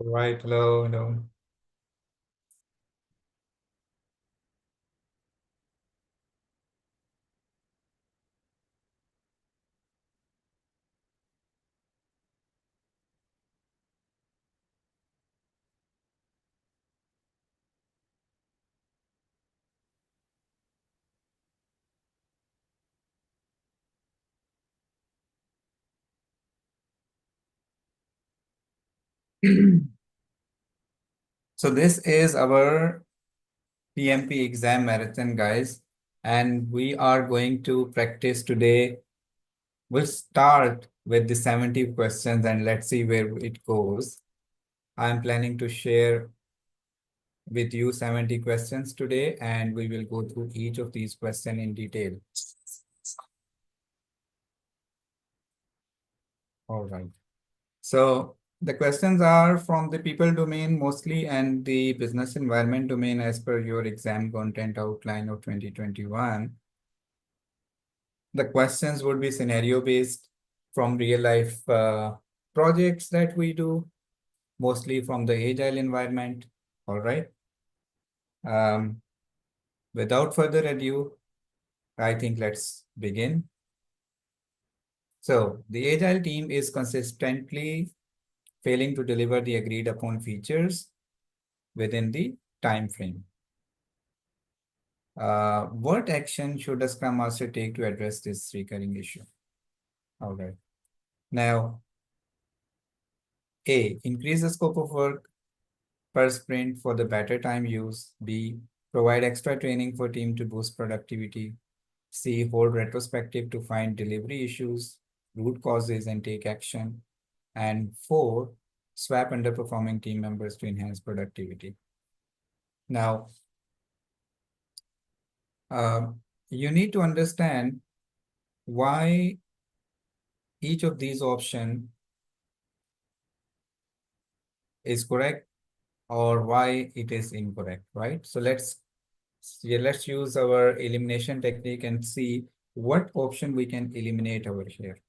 All right, hello, hello. So this is our PMP exam marathon, guys, and we are going to practice today. We'll start with the 70 questions and let's see where it goes. I'm planning to share with you 70 questions today, and we will go through each of these questions in detail. All right. So the questions are from the people domain mostly and the business environment domain as per your exam content outline of 2021. The questions would be scenario based from real life projects that we do, mostly from the agile environment. All right. Um, Without further ado, I think let's begin. So the agile team is consistently failing to deliver the agreed upon features within the time frame. What action should a Scrum Master take to address this recurring issue? All right. Now, A, increase the scope of work per sprint for the better time use. B, provide extra training for team to boost productivity. C, hold retrospective to find delivery issues, root causes, and take action. And 4, swap underperforming team members to enhance productivity. Now, you need to understand why each of these options is correct or why it is incorrect, right? So let's use our elimination technique and see what option we can eliminate over here.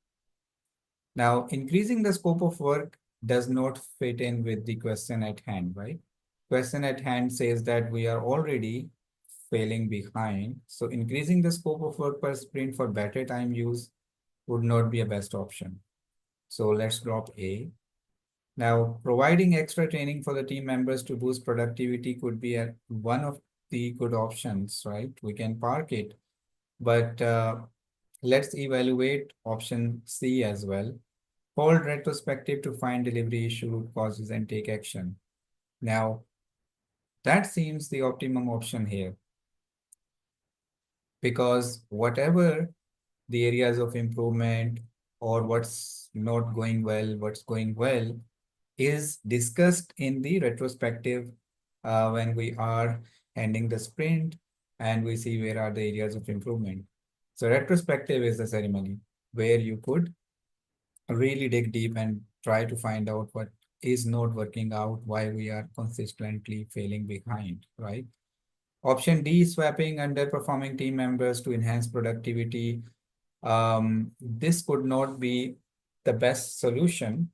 Now, increasing the scope of work does not fit in with the question at hand, right? Question at hand says that we are already failing behind. So increasing the scope of work per sprint for better time use would not be a best option. So let's drop A. Now, providing extra training for the team members to boost productivity could be one of the good options, right? We can park it, but let's evaluate option C as well. Hold retrospective to find delivery issue root causes and take action. Now, that seems the optimum option here because whatever the areas of improvement or what's not going well, what's going well, is discussed in the retrospective when we are ending the sprint and we see where are the areas of improvement. So retrospective is the ceremony where you could really dig deep and try to find out what is not working out, why we are consistently failing behind, right? Option D, swapping underperforming team members to enhance productivity. This could not be the best solution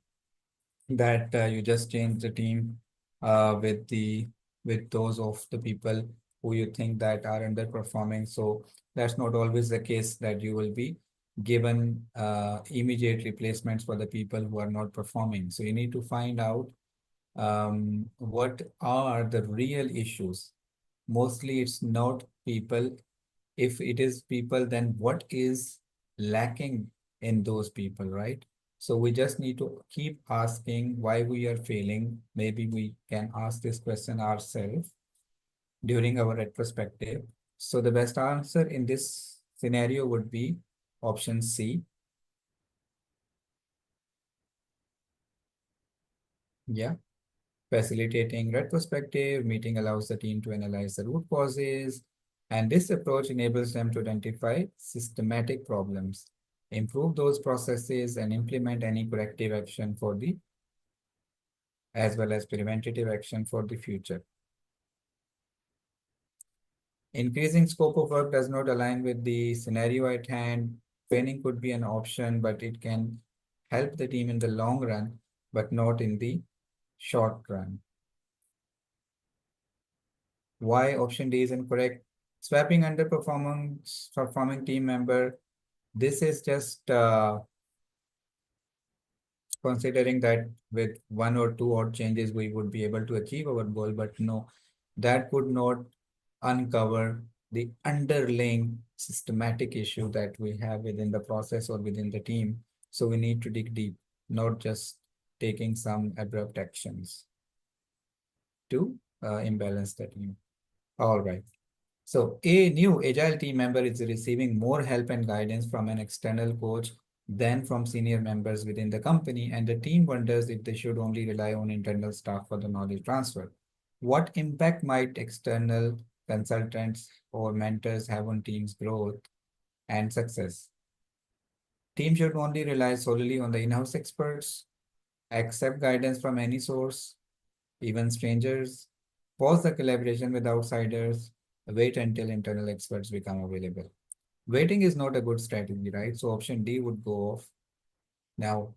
that you just change the team with those of the people who you think that are underperforming. So that's not always the case that you will be given immediate replacements for the people who are not performing. So you need to find out what are the real issues. Mostly it's not people. If it is people, then what is lacking in those people, right? So we just need to keep asking why we are failing. Maybe we can ask this question ourselves during our retrospective. So the best answer in this scenario would be option C. Yeah. Facilitating retrospective meeting allows the team to analyze the root causes, and this approach enables them to identify systematic problems, improve those processes, and implement any corrective action for the as well as preventative action for the future. Increasing scope of work does not align with the scenario at hand. Training could be an option, but it can help the team in the long run, but not in the short run. Why option D is incorrect? Swapping performing team member. This is just considering that with one or two odd changes we would be able to achieve our goal, but no, that could not uncover the underlying systematic issue that we have within the process or within the team. So we need to dig deep, not just taking some abrupt actions to imbalance the team. All right. So a new agile team member is receiving more help and guidance from an external coach than from senior members within the company, and the team wonders if they should only rely on internal staff for the knowledge transfer. What impact might external consultants or mentors have on team's growth and success? Team should only rely solely on the in-house experts, accept guidance from any source, even strangers, pause the collaboration with outsiders, wait until internal experts become available. Waiting is not a good strategy, right? So option D would go off. Now,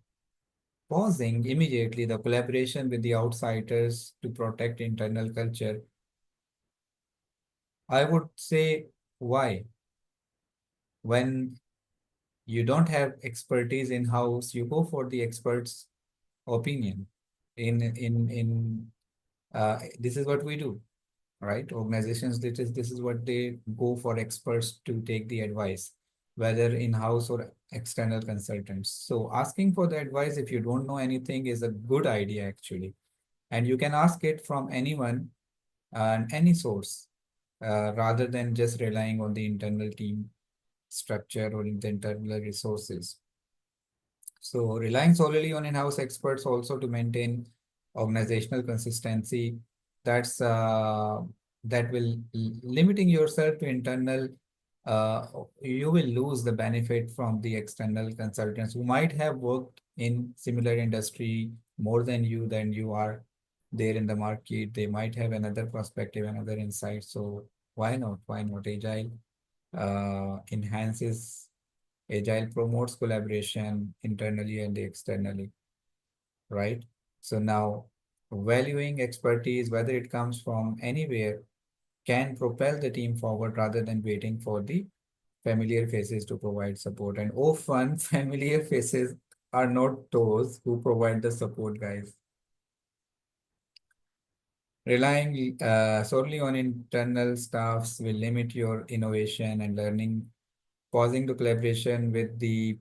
pausing immediately the collaboration with the outsiders to protect internal culture. I would say why? When you don't have expertise in house, you go for the expert's opinion. In this is what we do, right? Organizations, this is what they go for experts to take the advice, whether in-house or external consultants. So asking for the advice if you don't know anything is a good idea actually. And you can ask it from anyone and any source rather than just relying on the internal team structure or the internal resources. So relying solely on in-house experts also to maintain organizational consistency, that's that will limiting yourself to internal, uh, you will lose the benefit from the external consultants who might have worked in similar industry more than you are there in the market. They might have another perspective, another insight. So why not? Why not? Enhances Agile promotes collaboration internally and externally, right? So now valuing expertise, whether it comes from anywhere, can propel the team forward rather than waiting for the familiar faces to provide support. And often familiar faces are not those who provide the support, guys. Relying solely on internal staffs will limit your innovation and learning. Pausing the collaboration with the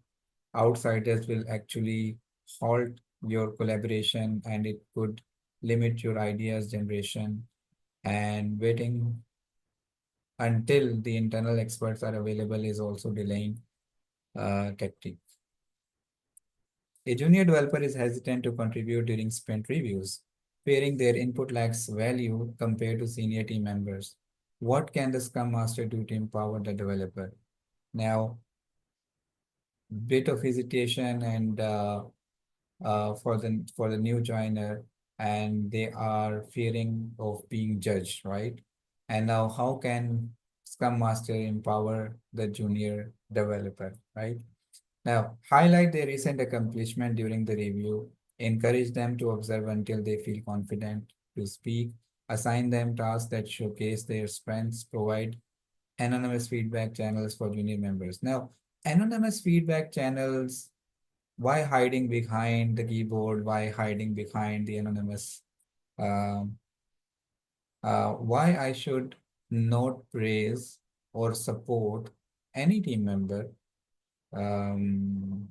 outsiders will actually halt your collaboration, and it could limit your ideas generation, and waiting until the internal experts are available is also delaying tactic. A junior developer is hesitant to contribute during sprint reviews, fearing their input lacks value compared to senior team members. What can the Scrum Master do to empower the developer? Now, bit of hesitation and for the new joiner, and they are fearing of being judged, right? And now how can Scrum Master empower the junior developer, right? Now highlight their recent accomplishment during the review, encourage them to observe until they feel confident to speak, assign them tasks that showcase their strengths, provide anonymous feedback channels for junior members. Now anonymous feedback channels, why hiding behind the keyboard? Why hiding behind the anonymous? Um, why I should not praise or support any team member um,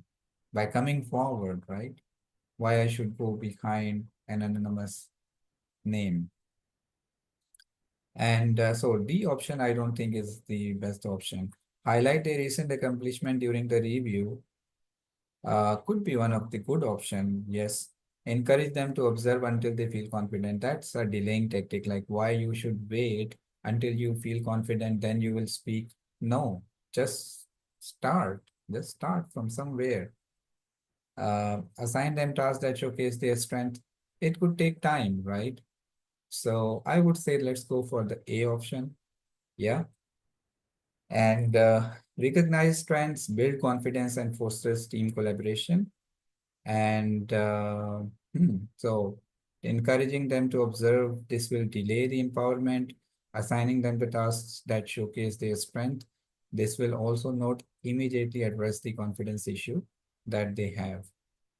by coming forward, right? Why I should go behind an anonymous name? And so D option I don't think is the best option. Highlight a recent accomplishment during the review could be one of the good option. Yes. Encourage them to observe until they feel confident. That's a delaying tactic. Like why you should wait until you feel confident, then you will speak. No, just start. Just start from somewhere. Assign them tasks that showcase their strength. It could take time, right? So I would say let's go for the A option. Yeah. And recognize strengths, build confidence, and fosters team collaboration. And so Encouraging them to observe this will delay the empowerment. Assigning them the tasks that showcase their strength. This will also not immediately address the confidence issue that they have.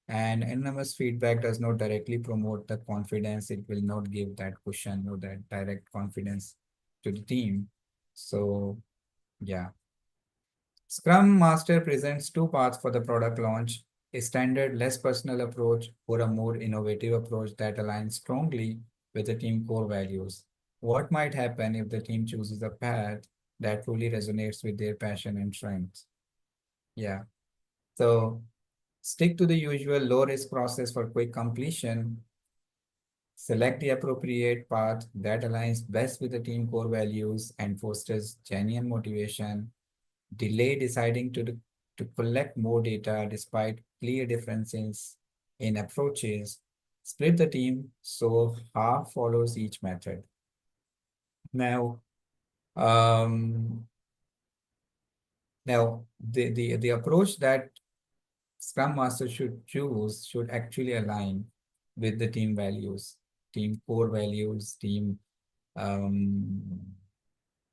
And anonymous feedback does not directly promote the confidence. It will not give that cushion or that direct confidence to the team. So, yeah. Scrum Master presents two paths for the product launch, a standard, less personal approach or a more innovative approach that aligns strongly with the team core values. What might happen if the team chooses a path that truly resonates with their passion and strengths? Yeah. So stick to the usual low risk process for quick completion. Select the appropriate path that aligns best with the team core values and fosters genuine motivation. Delay deciding to collect more data despite clear differences in approaches. Split the team so half follows each method. Now, um, the approach that Scrum Master should choose should actually align with the team values, team core values, team um,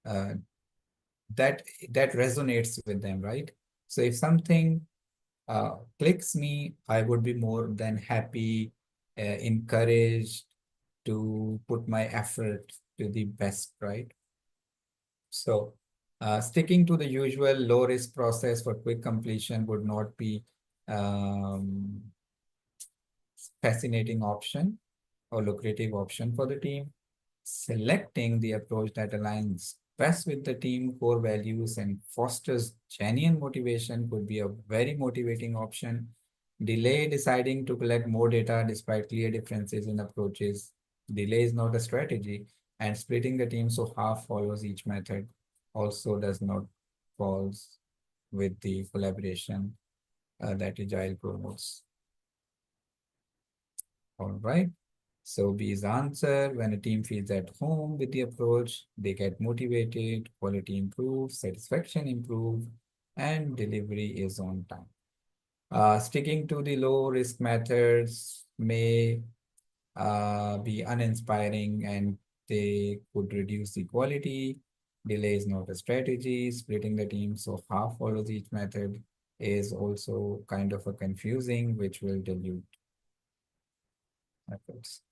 uh, that that resonates with them, right? So if something clicks me, I would be more than happy, encouraged to put my effort to the best, right? So, sticking to the usual low risk process for quick completion would not be um, fascinating option or lucrative option for the team. Selecting the approach that aligns best with the team core values and fosters genuine motivation could be a very motivating option. Delay deciding to collect more data despite clear differences in approaches. Delay is not a strategy, and splitting the team so half follows each method also does not falls with the collaboration that Agile promotes. All right. So B's answer, when a team feels at home with the approach, they get motivated, quality improves, satisfaction improves, and delivery is on time. Sticking to the low risk methods may be uninspiring and they could reduce the quality. Delay is not a strategy. Splitting the team so half follows each method is also kind of a confusing, which will dilute efforts.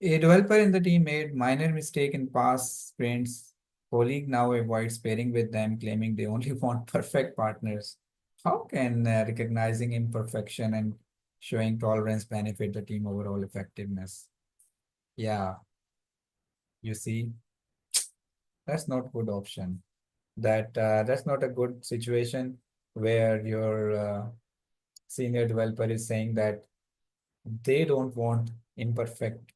A developer in the team made minor mistake in past sprints. Colleague now avoids pairing with them, claiming they only want perfect partners. How can recognizing imperfection and showing tolerance benefit the team overall effectiveness? Yeah, you see, that's not good option. That's not a good situation where your senior developer is saying that they don't want imperfect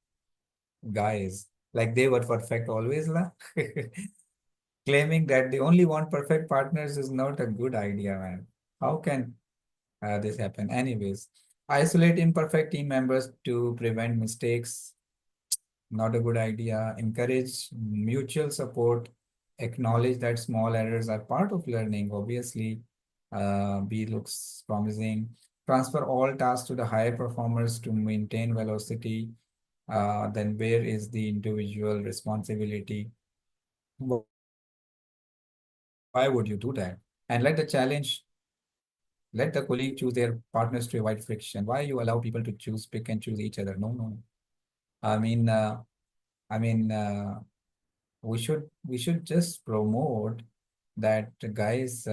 guys. Like they were perfect always, lah. Claiming that they only want perfect partners is not a good idea, man. How can this happen? Anyways, isolate imperfect team members to prevent mistakes. Not a good idea. Encourage mutual support. Acknowledge that small errors are part of learning. Obviously, B looks promising. Transfer all tasks to the higher performers to maintain velocity. Then where is the individual responsibility? Why would you do that? And let the colleague choose their partners to avoid friction. Why you allow people to choose, pick and choose each other? No, no. I mean, uh, I mean, we should just promote that guys,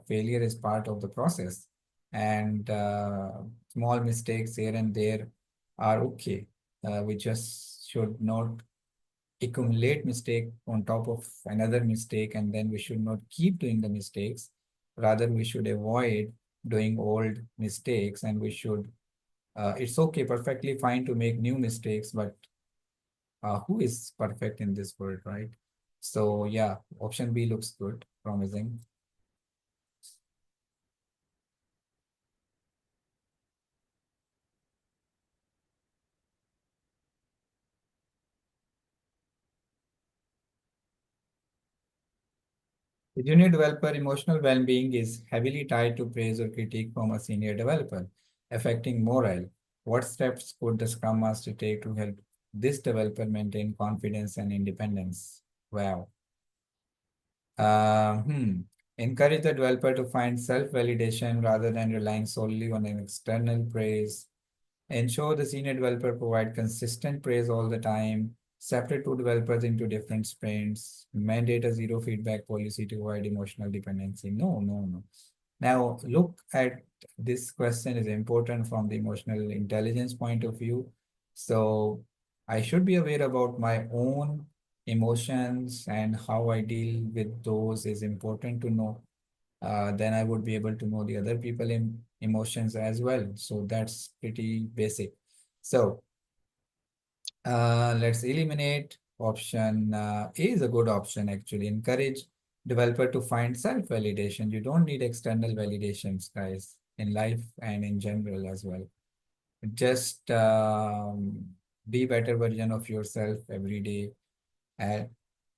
failure is part of the process, and small mistakes here and there are okay. We just should not accumulate mistake on top of another mistake, and then we should not keep doing the mistakes. Rather, we should avoid doing old mistakes, and we should it's okay, perfectly fine to make new mistakes, but who is perfect in this world, right? So yeah, option B looks good, promising. The junior developer emotional well-being is heavily tied to praise or critique from a senior developer, affecting morale. What steps could the Scrum Master take to help this developer maintain confidence and independence? Wow. Uh, hmm. Encourage the developer to find self-validation rather than relying solely on an external praise. Ensure the senior developer provide consistent praise all the time. Separate two developers into different sprints. Mandate a zero feedback policy to avoid emotional dependency. No, no, no. Now, look at this question is important from the emotional intelligence point of view. So I should be aware about my own emotions and how I deal with those is important to know. Then I would be able to know the other people in emotions as well. So that's pretty basic. So let's eliminate option A is a good option actually. Encourage developer to find self-validation. You don't need external validations, guys, in life and in general as well. Just be better version of yourself every day and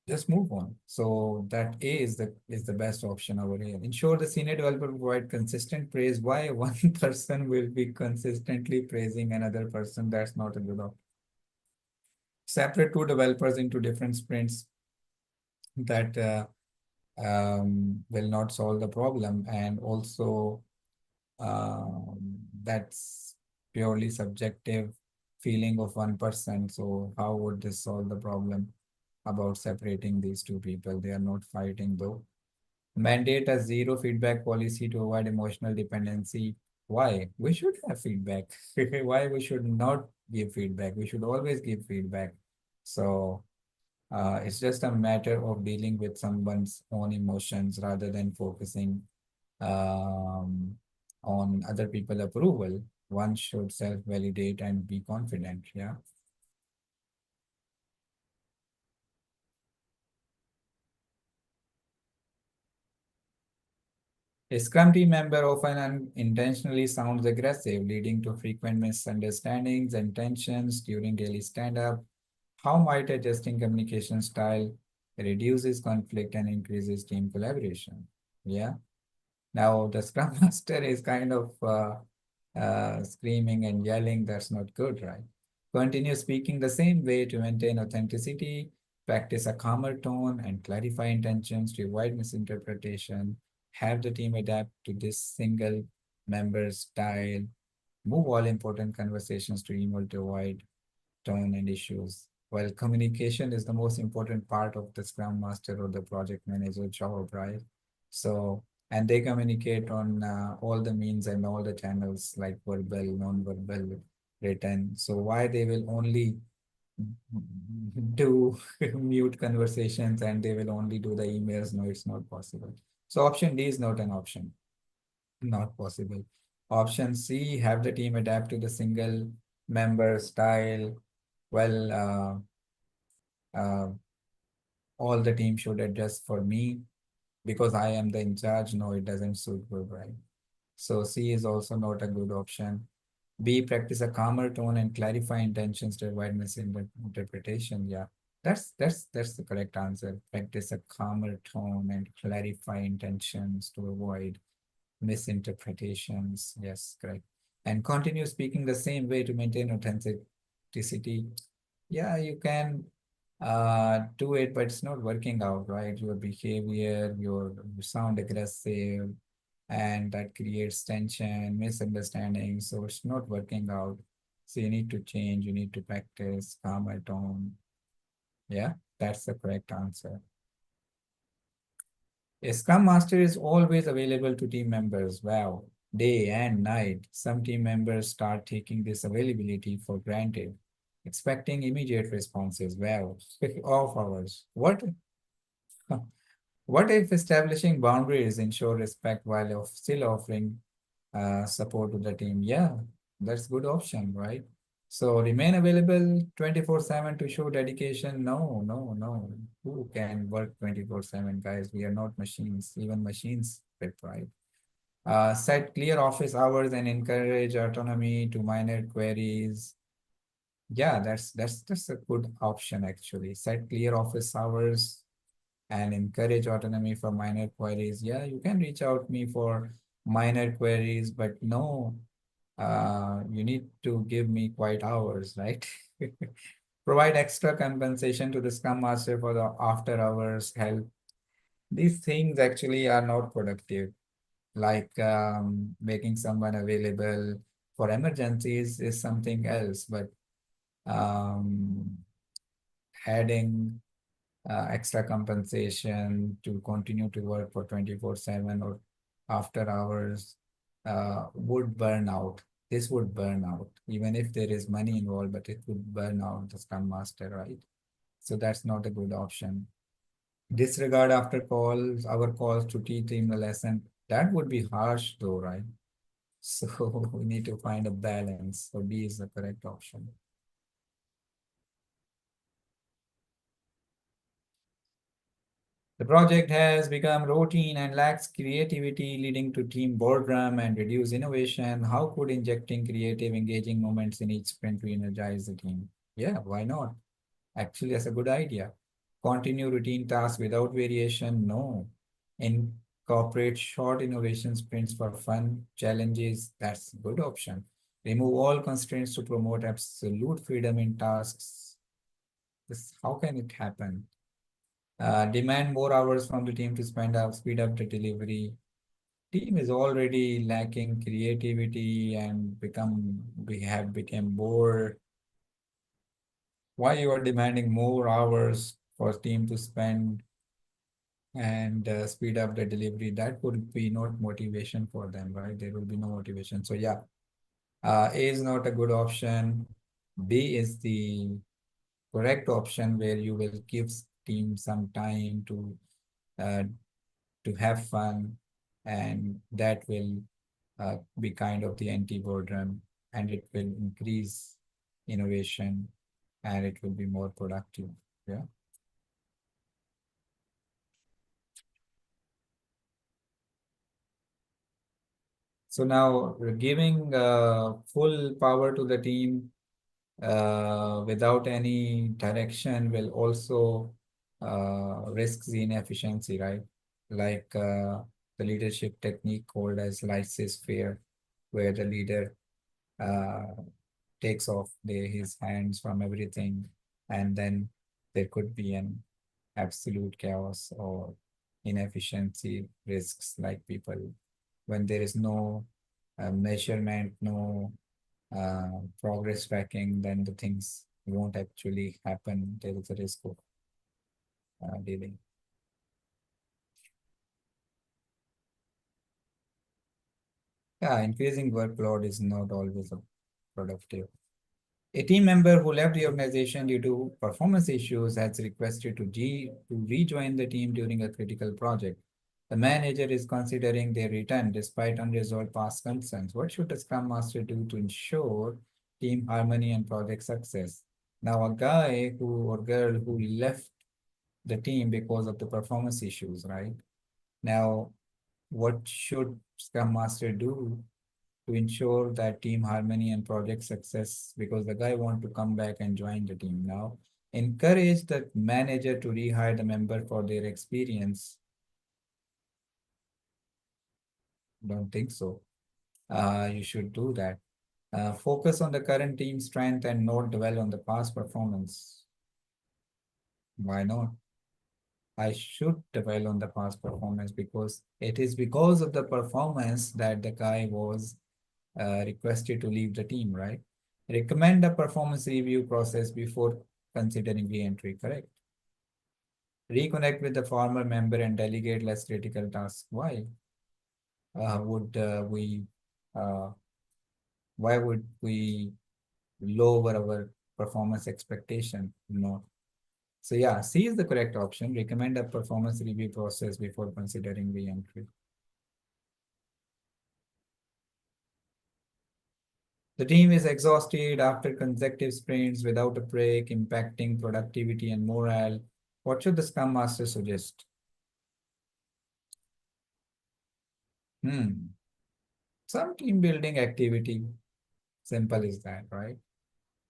just move on. So that A is the best option over here. Ensure the senior developer provide consistent praise. Why one person will be consistently praising another person? That's not a good option. Separate two developers into different sprints that will not solve the problem, and also that's purely subjective feeling of one person. So how would this solve the problem about separating these two people? They are not fighting though. Mandate a zero feedback policy to avoid emotional dependency. Why? We should have feedback. Why we should not give feedback? We should always give feedback. So it's just a matter of dealing with someone's own emotions rather than focusing um, on other people approval. One should self-validate and be confident. Yeah. A Scrum team member often unintentionally sounds aggressive, leading to frequent misunderstandings and tensions during daily stand-up. How might adjusting communication style reduces conflict and increases team collaboration? Yeah. Now the Scrum Master is kind of screaming and yelling. That's not good, right? Continue speaking the same way to maintain authenticity, practice a calmer tone, and clarify intentions to avoid misinterpretation. Have the team adapt to this single member style. Move all important conversations to email to avoid tone and issues. While communication is the most important part of the Scrum Master or the project manager job, right? So, and they communicate on all the means and all the channels like verbal, non-verbal, written. So why they will only do mute conversations and they will only do the emails? No, it's not possible. So option D is not an option, not possible. Option C, have the team adapt to the single member style. Well, uh, all the team should adjust for me because I am the in charge. No, it doesn't suit good, right? So C is also not a good option. B, practice a calmer tone and clarify intentions to avoid misinterpretation. Yeah, that's the correct answer. Practice a calmer tone and clarify intentions to avoid misinterpretations. Yes, correct. And continue speaking the same way to maintain authenticity. Yeah, you can do it, but it's not working out, right? Your behavior, you sound aggressive, and that creates tension, misunderstanding. So it's not working out. So you need to change, you need to practice calmer tone. Yeah, that's the correct answer. A Scrum Master is always available to team members. Wow, day and night. Some team members start taking this availability for granted, expecting immediate responses. Wow, off hours. What? What if establishing boundaries ensure respect while still offering support to the team? Yeah, that's good option, right? So remain available 24/7 to show dedication. No, no, no. Who can work 24/7, guys? We are not machines. Even machines fit, right? Set clear office hours and encourage autonomy to minor queries. Yeah, that's a good option actually. Set clear office hours and encourage autonomy for minor queries. Yeah, you can reach out me for minor queries, but no. You need to give me quiet hours, right? Provide extra compensation to the Scrum Master for the after hours help. These things actually are not productive. Like making someone available for emergencies is something else, but um, adding extra compensation to continue to work for 24/7 or after hours would burn out. This would burn out, even if there is money involved, but it would burn out the Scrum Master, right? So that's not a good option. Disregard after calls, our calls to teach him the lesson. That would be harsh though, right? So we need to find a balance. So B is the correct option. The project has become routine and lacks creativity, leading to team boredom and reduced innovation. How could injecting creative, engaging moments in each sprint re-energize the team? Yeah, why not? Actually, that's a good idea. Continue routine tasks without variation? No. Incorporate short innovation sprints for fun challenges? That's a good option. Remove all constraints to promote absolute freedom in tasks. How can it happen? Demand more hours from the team to speed up the delivery. Team is already lacking creativity and we have become bored. Why you are demanding more hours for team to spend and speed up the delivery? That would be not motivation for them, right? There will be no motivation. So yeah, A is not a good option. B is the correct option where you will give team some time uh, to have fun, and that will be kind of the anti-boredom, and it will increase innovation, and it will be more productive. Yeah. So now giving full power to the team without any direction will also risk the inefficiency, right? Like the leadership technique called as laissez-faire, where the leader uh, takes off his hands from everything, and then there could be an absolute chaos or inefficiency risks, like people when there is no measurement, no progress tracking, then the things won't actually happen. There is a risk of dealing. Yeah, increasing workload is not always a productive. A team member who left the organization due to performance issues has requested to rejoin the team during a critical project. The manager is considering their return despite unresolved past concerns. What should the Scrum Master do to ensure team harmony and project success? Now, a guy who or girl who left the team because of the performance issues, right? Now, what should Scrum Master do to ensure that team harmony and project success? Because the guy want to come back and join the team now. Encourage the manager to rehire the member for their experience. Don't think so. You should do that. Focus on the current team strength and not dwell on the past performance. Why not? I should dwell on the past performance because it is because of the performance that the guy was requested to leave the team, right? Recommend a performance review process before considering re-entry, correct? Reconnect with the former member and delegate less critical tasks. Would we, uh, why would we lower our performance expectation? No. So yeah, C is the correct option. Recommend a performance review process before considering re-entry. The team is exhausted after consecutive sprints without a break, impacting productivity and morale. What should the Scrum Master suggest? Hmm. Some team building activity. Simple as that, right?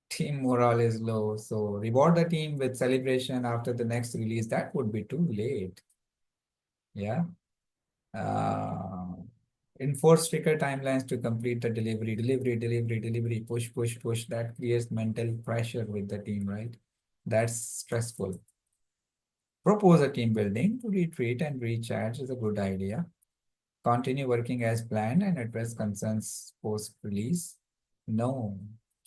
Team morale is low, so reward the team with celebration after the next release. That would be too late. Yeah. Uh, Enforce stricter timelines to complete the delivery, push. That creates mental pressure with the team, right? That's stressful. Propose a team building to retreat and recharge is a good idea. Continue working as planned and address concerns post release. No,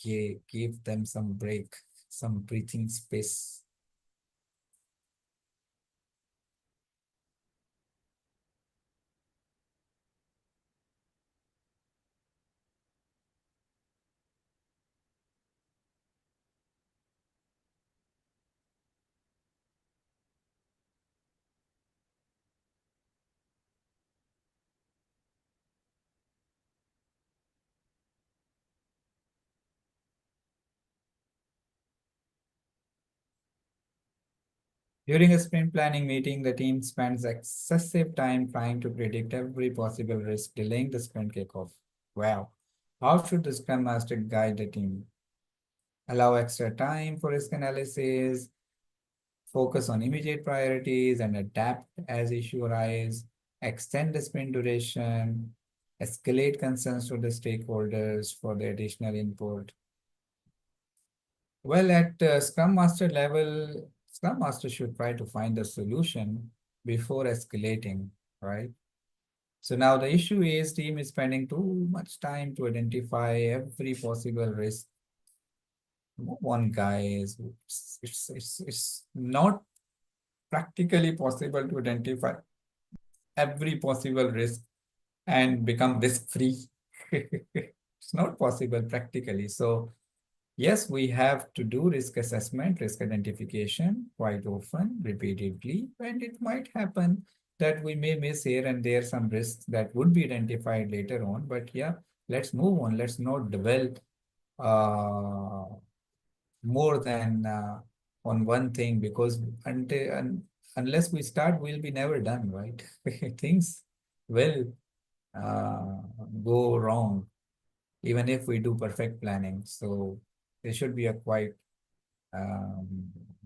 give them some break, some breathing space. During a sprint planning meeting, the team spends excessive time trying to predict every possible risk, delaying the sprint kickoff. Wow. How should the Scrum Master guide the team? Allow extra time for risk analysis, focus on immediate priorities, and adapt as issue arise, extend the sprint duration, escalate concerns to the stakeholders for the additional input. Well, at Scrum Master level, Scrum Master should try to find a solution before escalating, right? So now the issue is team is spending too much time to identify every possible risk. One guy is it's not practically possible to identify every possible risk and become risk free. It's not possible practically. So yes, we have to do risk assessment, risk identification quite often, repeatedly, and it might happen that we may miss here and there some risks that would be identified later on. But yeah, let's move on. Let's not dwell uh, more than on one thing because unless we start, we'll be never done, right? Things will uh, go wrong even if we do perfect planning. So there should be a quite um,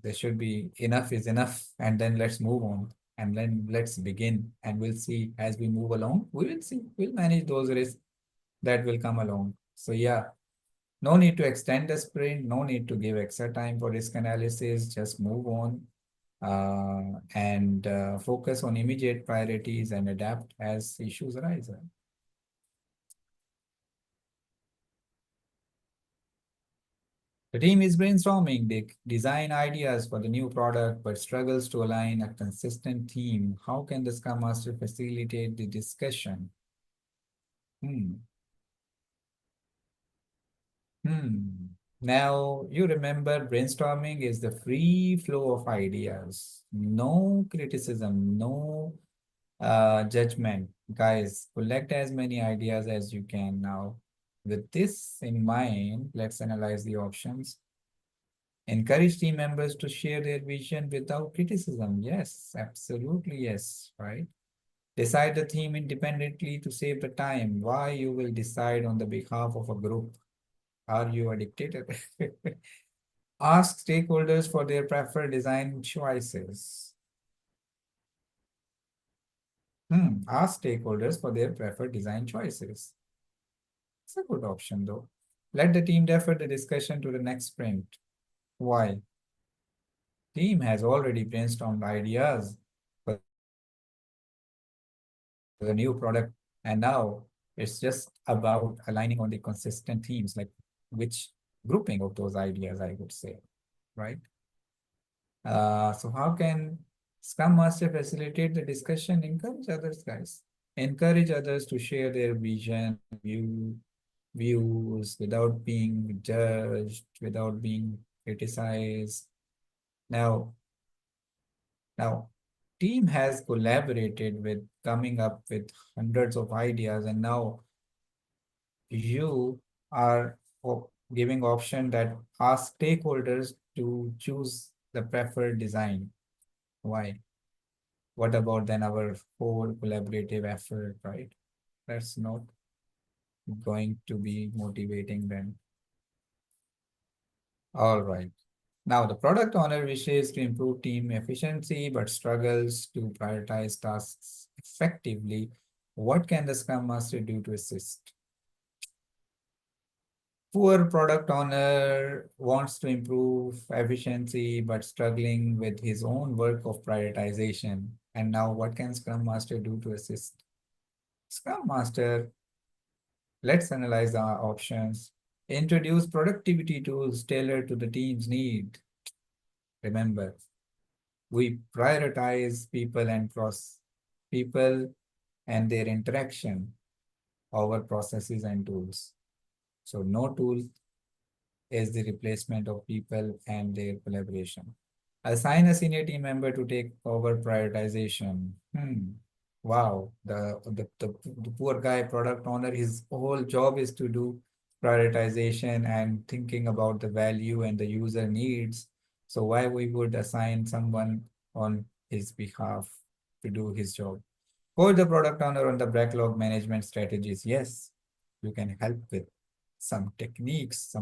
there should be enough is enough, and then let's move on, and then let's begin, and we'll see as we move along. We will see. We'll manage those risks that will come along. So yeah, no need to extend the sprint. No need to give extra time for risk analysis. Just move on and focus on immediate priorities and adapt as issues arise. The team is brainstorming big design ideas for the new product but struggles to align a consistent theme. How can the Scrum Master facilitate the discussion? Hmm. Hmm. Now, you remember brainstorming is the free flow of ideas. No criticism, no judgment. Guys, collect as many ideas as you can now. With this in mind, let's analyze the options. Encourage team members to share their vision without criticism. Yes, absolutely yes, right? Decide the theme independently to save the time. Why you will decide on the behalf of a group? Are you a dictator? Ask stakeholders for their preferred design choices. Ask stakeholders for their preferred design choices. It's a good option though. Let the team defer the discussion to the next sprint. Why? Team has already brainstormed ideas for the new product. And now it's just about aligning on the consistent themes, like which grouping of those ideas, I would say, right? So how can Scrum Master facilitate the discussion? Encourage others, guys. Encourage others to share their vision, views without being judged, without being criticized. Now, now, team has collaborated with coming up with hundreds of ideas, and now you are giving option that ask stakeholders to choose the preferred design. Why? What about then our whole collaborative effort, right? That's not going to be motivating then. All right. Now, the product owner wishes to improve team efficiency but struggles to prioritize tasks effectively. What can the Scrum Master do to assist? Poor product owner wants to improve efficiency but struggling with his own work of prioritization. And now, what can Scrum Master do to assist? Scrum Master, let's analyze our options. Introduce productivity tools tailored to the team's need. Remember, we prioritize people and their interaction over processes and tools. So no tool is the replacement of people and their collaboration. Assign a senior team member to take over prioritization. Wow, the poor guy, product owner, his whole job is to do prioritization and thinking about the value and the user needs. So why we would assign someone on his behalf to do his job? For the product owner on the backlog management strategies, yes, you can help with some techniques,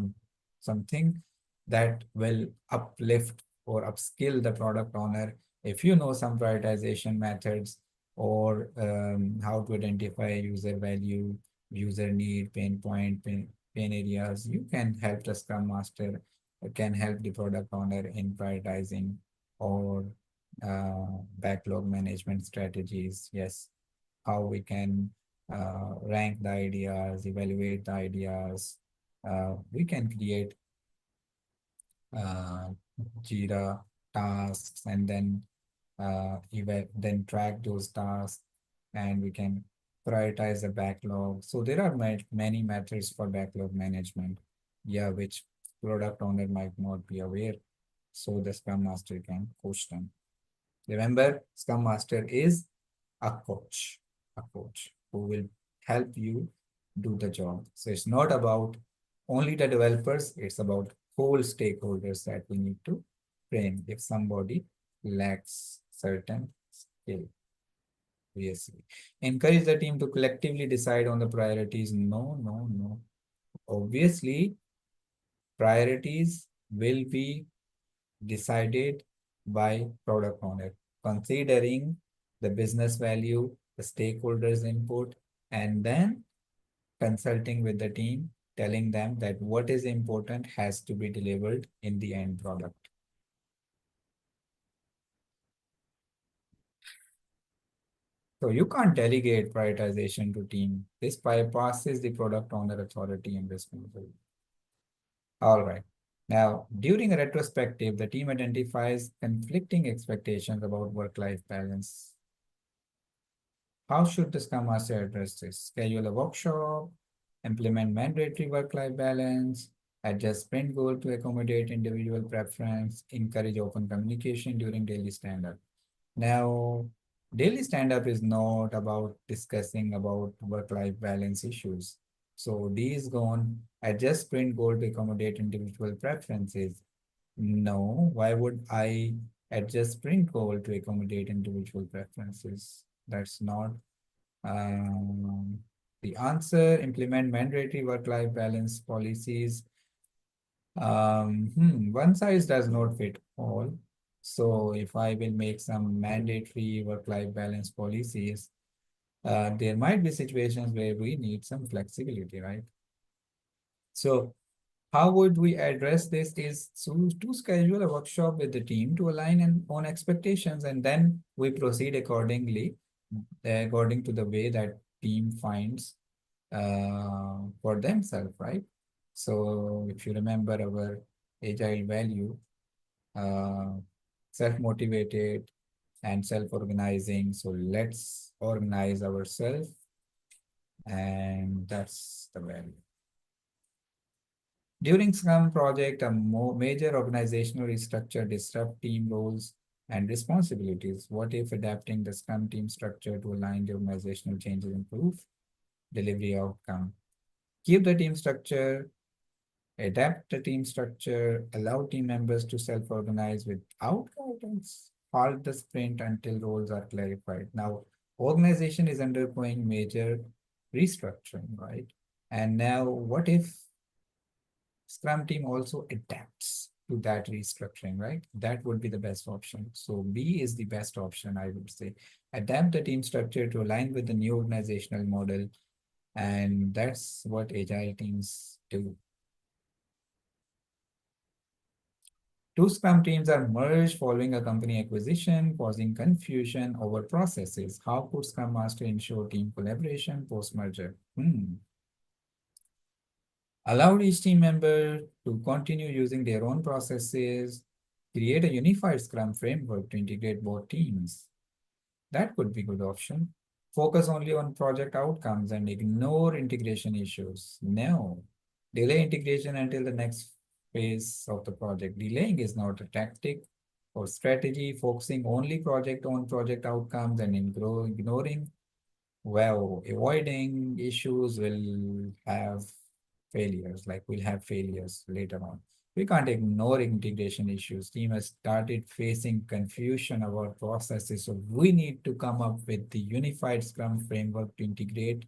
something that will uplift or upskill the product owner. If you know some prioritization methods or how to identify user value, user need, pain point, pain areas, you can help the Scrum Master, can help the product owner in prioritizing or backlog management strategies. Yes, how we can rank the ideas, evaluate the ideas. We can create uh, Jira tasks and then track those tasks, and we can prioritize the backlog. So there are many methods for backlog management, yeah, which product owner might not be aware. So the Scrum Master can coach them. Remember, Scrum Master is a coach who will help you do the job. So it's not about only the developers, it's about whole stakeholders that we need to train if somebody lacks certain skill. Yes. Encourage the team to collectively decide on the priorities. No, no, no. Obviously, priorities will be decided by product owner, considering the business value, the stakeholders' input, and then consulting with the team, telling them that what is important has to be delivered in the end product. So you can't delegate prioritization to team. This bypasses the product owner authority and responsibility. All right. Now, during a retrospective, the team identifies conflicting expectations about work-life balance. How should the Scrum Master address this? Schedule a workshop, implement mandatory work-life balance, adjust sprint goal to accommodate individual preference, encourage open communication during daily stand-up. Now, daily stand-up is not about discussing about work-life balance issues. So D is gone, adjust sprint goal to accommodate individual preferences. No, why would I adjust sprint goal to accommodate individual preferences? That's not um, the answer. Implement mandatory work-life balance policies. One size does not fit all. So if I will make some mandatory work-life balance policies, there might be situations where we need some flexibility, right? So how would we address this is to schedule a workshop with the team to align on expectations, and then we proceed accordingly, according to the way that team finds for themselves, right? So if you remember our agile value, uh, self-motivated and self-organizing. So let's organize ourselves, and that's the value. During Scrum project, a major organizational restructure disrupt team roles and responsibilities. What if adapting the Scrum team structure to align the organizational changes improve delivery outcome? Keep the team structure, adapt the team structure, allow team members to self-organize without guidance, halt the sprint until roles are clarified. Now, organization is undergoing major restructuring, right? And now what if Scrum team also adapts? to that restructuring, right? That would be the best option. So B is the best option, I would say. Adapt the team structure to align with the new organizational model. And that's what agile teams do. Two Scrum teams are merged following a company acquisition, causing confusion over processes. How could Scrum Master ensure team collaboration post-merger? Allowed each team member to continue using their own processes, create a unified Scrum framework to integrate both teams. That could be a good option. Focus only on project outcomes and ignore integration issues. No. Delay integration until the next phase of the project. Delaying is not a tactic or strategy. Focusing only project on project outcomes and ignoring, well, avoiding issues will have failures, like we'll have failures later on. We can't ignore integration issues. Team has started facing confusion about processes, so we need to come up with the unified Scrum framework to integrate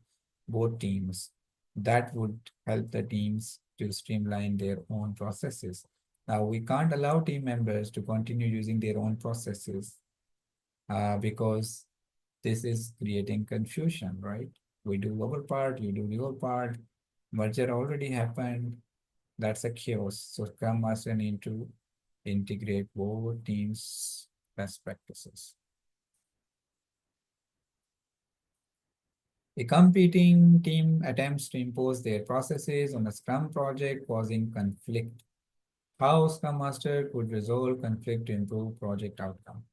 both teams. That would help the teams to streamline their own processes. Now, we can't allow team members to continue using their own processes because this is creating confusion, right? We do our part, you do your part. Merger already happened. That's a chaos. So Scrum Master need to integrate both teams' best practices. A competing team attempts to impose their processes on a Scrum project, causing conflict. How Scrum Master could resolve conflict to improve project outcome?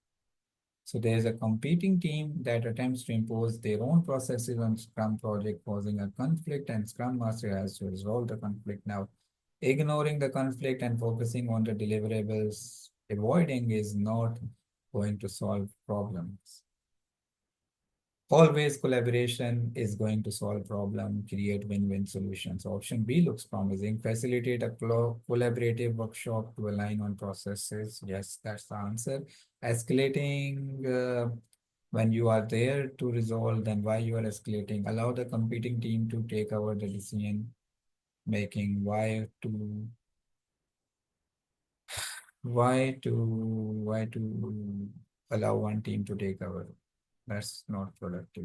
So there's a competing team that attempts to impose their own processes on Scrum project, causing a conflict, and Scrum Master has to resolve the conflict. Now, ignoring the conflict and focusing on the deliverables, avoiding is not going to solve problems. Always collaboration is going to solve problem, create win-win solutions. Option B looks promising. Facilitate a collaborative workshop to align on processes. Yes, that's the answer. Escalating when you are there to resolve, then why you are escalating. Allow the competing team to take over the decision making. Why to allow one team to take over? That's not productive.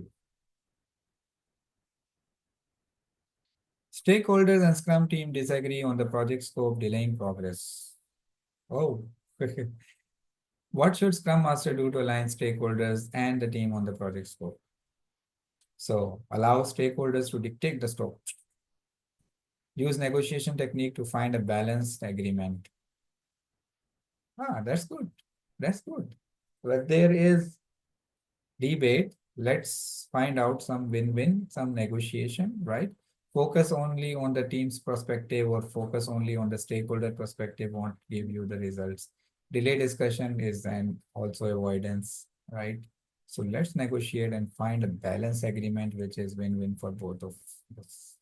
Stakeholders and Scrum team disagree on the project scope, delaying progress. Oh, what should Scrum Master do to align stakeholders and the team on the project scope? So, allow stakeholders to dictate the scope. Use negotiation technique to find a balanced agreement. That's good. That's good. But there is debate. Let's find out some win-win, some negotiation, right? Focus only on the team's perspective or focus only on the stakeholder perspective won't give you the results. Delay discussion is then also avoidance, right? So let's negotiate and find a balanced agreement which is win-win for both of us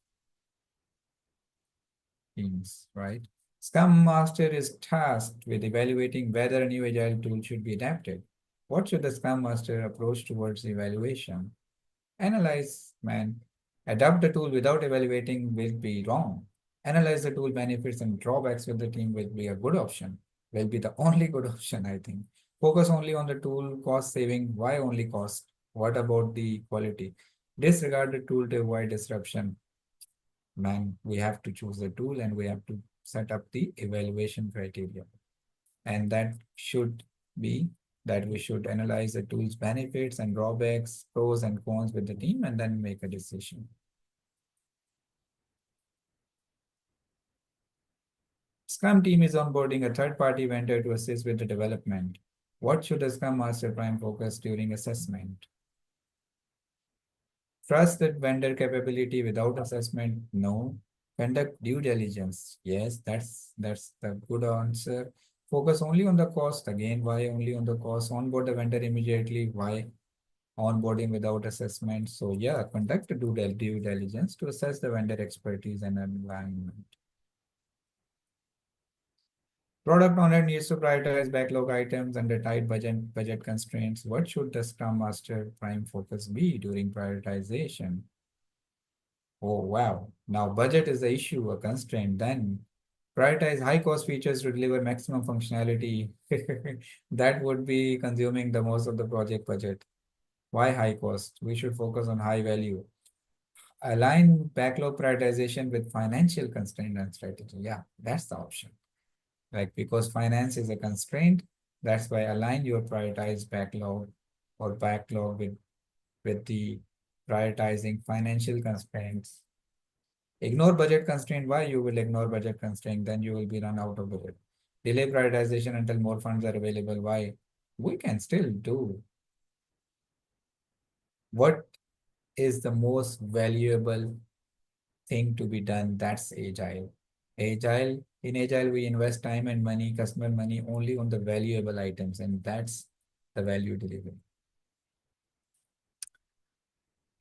teams, right? Scrum Master is tasked with evaluating whether a new agile tool should be adapted. What should the Scrum Master approach towards evaluation? Analyze, man. Adopt the tool without evaluating will be wrong. Analyze the tool benefits and drawbacks with the team will be a good option. Will be the only good option, I think. Focus only on the tool, cost saving. Why only cost? What about the quality? Disregard the tool to avoid disruption. Man, we have to choose the tool and we have to set up the evaluation criteria. And that should be that we should analyze the tool's benefits and drawbacks, pros and cons with the team, and then make a decision. Scrum team is onboarding a third-party vendor to assist with the development. What should the Scrum Master Prime focus during assessment? Trust that vendor capability without assessment? No. Conduct due diligence? Yes, that's the good answer. Focus only on the cost. Again, why only on the cost? Onboard the vendor immediately. Why? Onboarding without assessment. So yeah, conduct a due diligence to assess the vendor expertise and alignment. Product owner needs to prioritize backlog items under tight budget constraints. What should the Scrum Master prime focus be during prioritization? Oh wow. Now budget is the issue, a constraint. Then Prioritize high cost features to deliver maximum functionality. That would be consuming the most of the project budget. Why high cost? We should focus on high value. Align backlog prioritization with financial constraint and strategy. Yeah, that's the option. Like because finance is a constraint, that's why align your prioritized backlog or backlog with the prioritizing financial constraints. Ignore budget constraint. Why you will ignore budget constraint? Then you will be run out of budget. Delay prioritization until more funds are available. Why? We can still do. What is the most valuable thing to be done? That's agile. In agile, we invest time and money, customer money only on the valuable items, and that's the value delivery.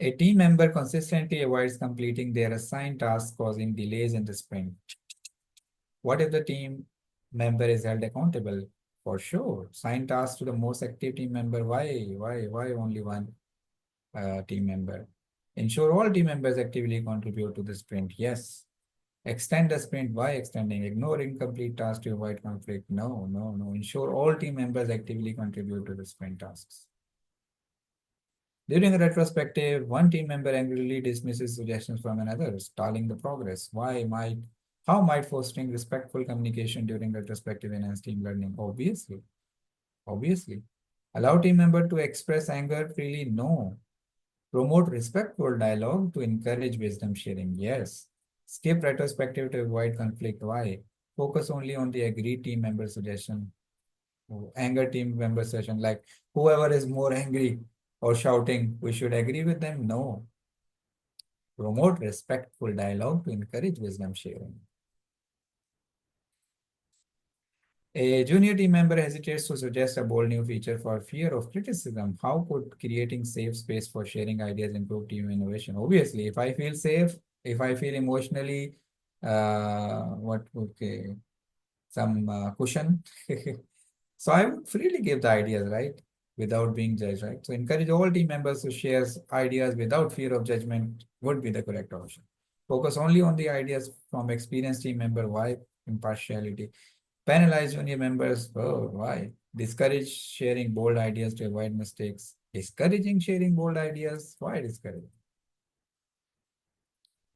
A team member consistently avoids completing their assigned tasks, causing delays in the sprint. What if the team member is held accountable? For sure. Assign tasks to the most active team member. Why only one team member? Ensure all team members actively contribute to the sprint. Yes. Extend the sprint. Why extending? Ignore incomplete tasks to avoid conflict. No. Ensure all team members actively contribute to the sprint tasks. During a retrospective, one team member angrily dismisses suggestions from another, stalling the progress. How might fostering respectful communication during retrospective enhance team learning? Obviously. Allow team member to express anger freely? No. Promote respectful dialogue to encourage wisdom sharing? Yes. Skip retrospective to avoid conflict? Why? Focus only on the agreed team member suggestion. Anger team member session, like whoever is more angry or shouting, we should agree with them? No. Promote respectful dialogue to encourage wisdom sharing. A junior team member hesitates to suggest a bold new feature for fear of criticism. How could creating safe space for sharing ideas improve team innovation? Obviously, if I feel safe, if I feel emotionally, okay, some cushion, so I would freely give the ideas, right? Without being judged, right? So encourage all team members to share ideas without fear of judgment would be the correct option. Focus only on the ideas from experienced team member. Why? Impartiality. Penalize junior members. Oh, why? Discourage sharing bold ideas to avoid mistakes. Discouraging sharing bold ideas. Why discourage?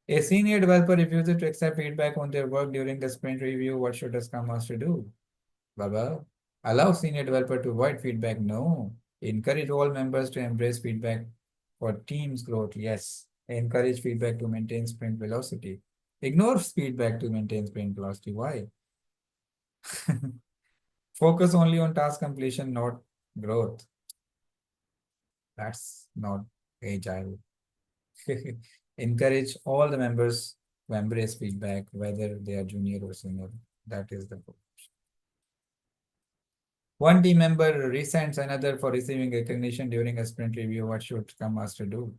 A senior developer refuses to accept feedback on their work during the sprint review. What should a Scrum Master do? Baba, allow senior developer to avoid feedback? No. Encourage all members to embrace feedback for team's growth? Yes. Encourage feedback to maintain sprint velocity. Ignore feedback to maintain sprint velocity. Why? Focus only on task completion, not growth. That's not agile. Encourage all the members to embrace feedback, whether they are junior or senior. That is the goal. One team member resents another for receiving recognition during a sprint review. What should Scrum Master do?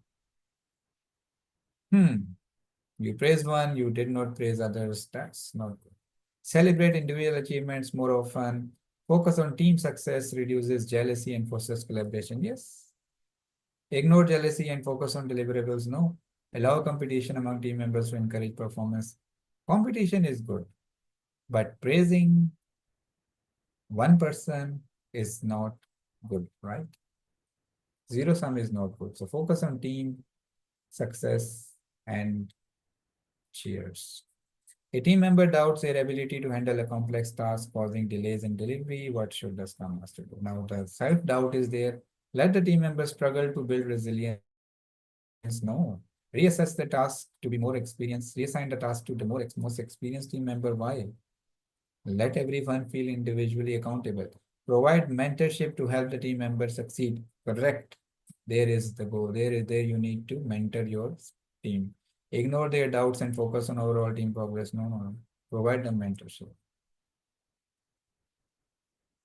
You praised one, you did not praise others. That's not good. Celebrate individual achievements more often. Focus on team success, reduces jealousy and fosters collaboration. Yes. Ignore jealousy and focus on deliverables. No. Allow competition among team members to encourage performance. Competition is good, but praising one person is not good, right? Zero sum is not good. So focus on team success and cheers. A team member doubts their ability to handle a complex task, causing delays in delivery. What should the Scrum Master do? Now, the self doubt is there. Let the team member struggle to build resilience. No. Reassess the task to be more experienced. Reassign the task to the most experienced team member. Why? Let everyone feel individually accountable. Provide mentorship to help the team member succeed. Correct. There is the goal. There you need to mentor your team. Ignore their doubts and focus on overall team progress. No. Provide them mentorship.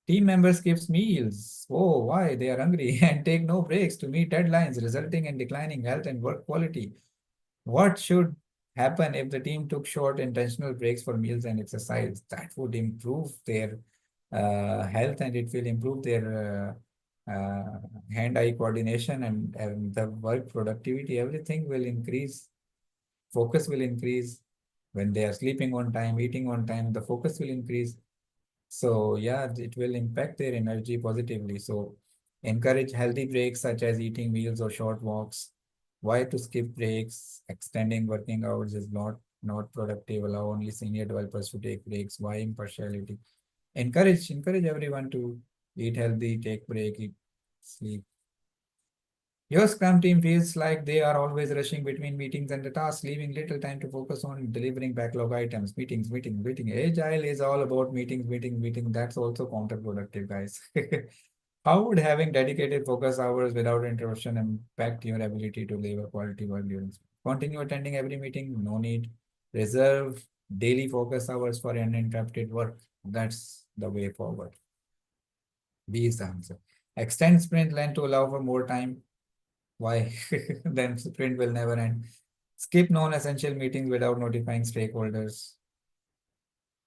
Team members skips meals. Oh, why? They are hungry and take no breaks to meet deadlines, resulting in declining health and work quality. What should happen if the team took short intentional breaks for meals and exercise? That would improve their health and it will improve their hand-eye coordination and the work productivity. Everything will increase. Focus will increase. When they are sleeping on time, eating on time, the focus will increase. So yeah, it will impact their energy positively. So encourage healthy breaks such as eating meals or short walks. Why to skip breaks? Extending working hours is not productive. Allow only senior developers to take breaks. Why impartiality? Encourage everyone to eat healthy, take break, eat, sleep. Your Scrum team feels like they are always rushing between meetings and the tasks, leaving little time to focus on delivering backlog items. Meeting. Agile is all about meetings. That's also counterproductive, guys. How would having dedicated focus hours without interruption impact your ability to deliver quality work during sprint? Continue attending every meeting, no need. Reserve daily focus hours for uninterrupted work. That's the way forward. B is the answer. Extend sprint length to allow for more time. Why? Then sprint will never end. Skip non-essential meetings without notifying stakeholders.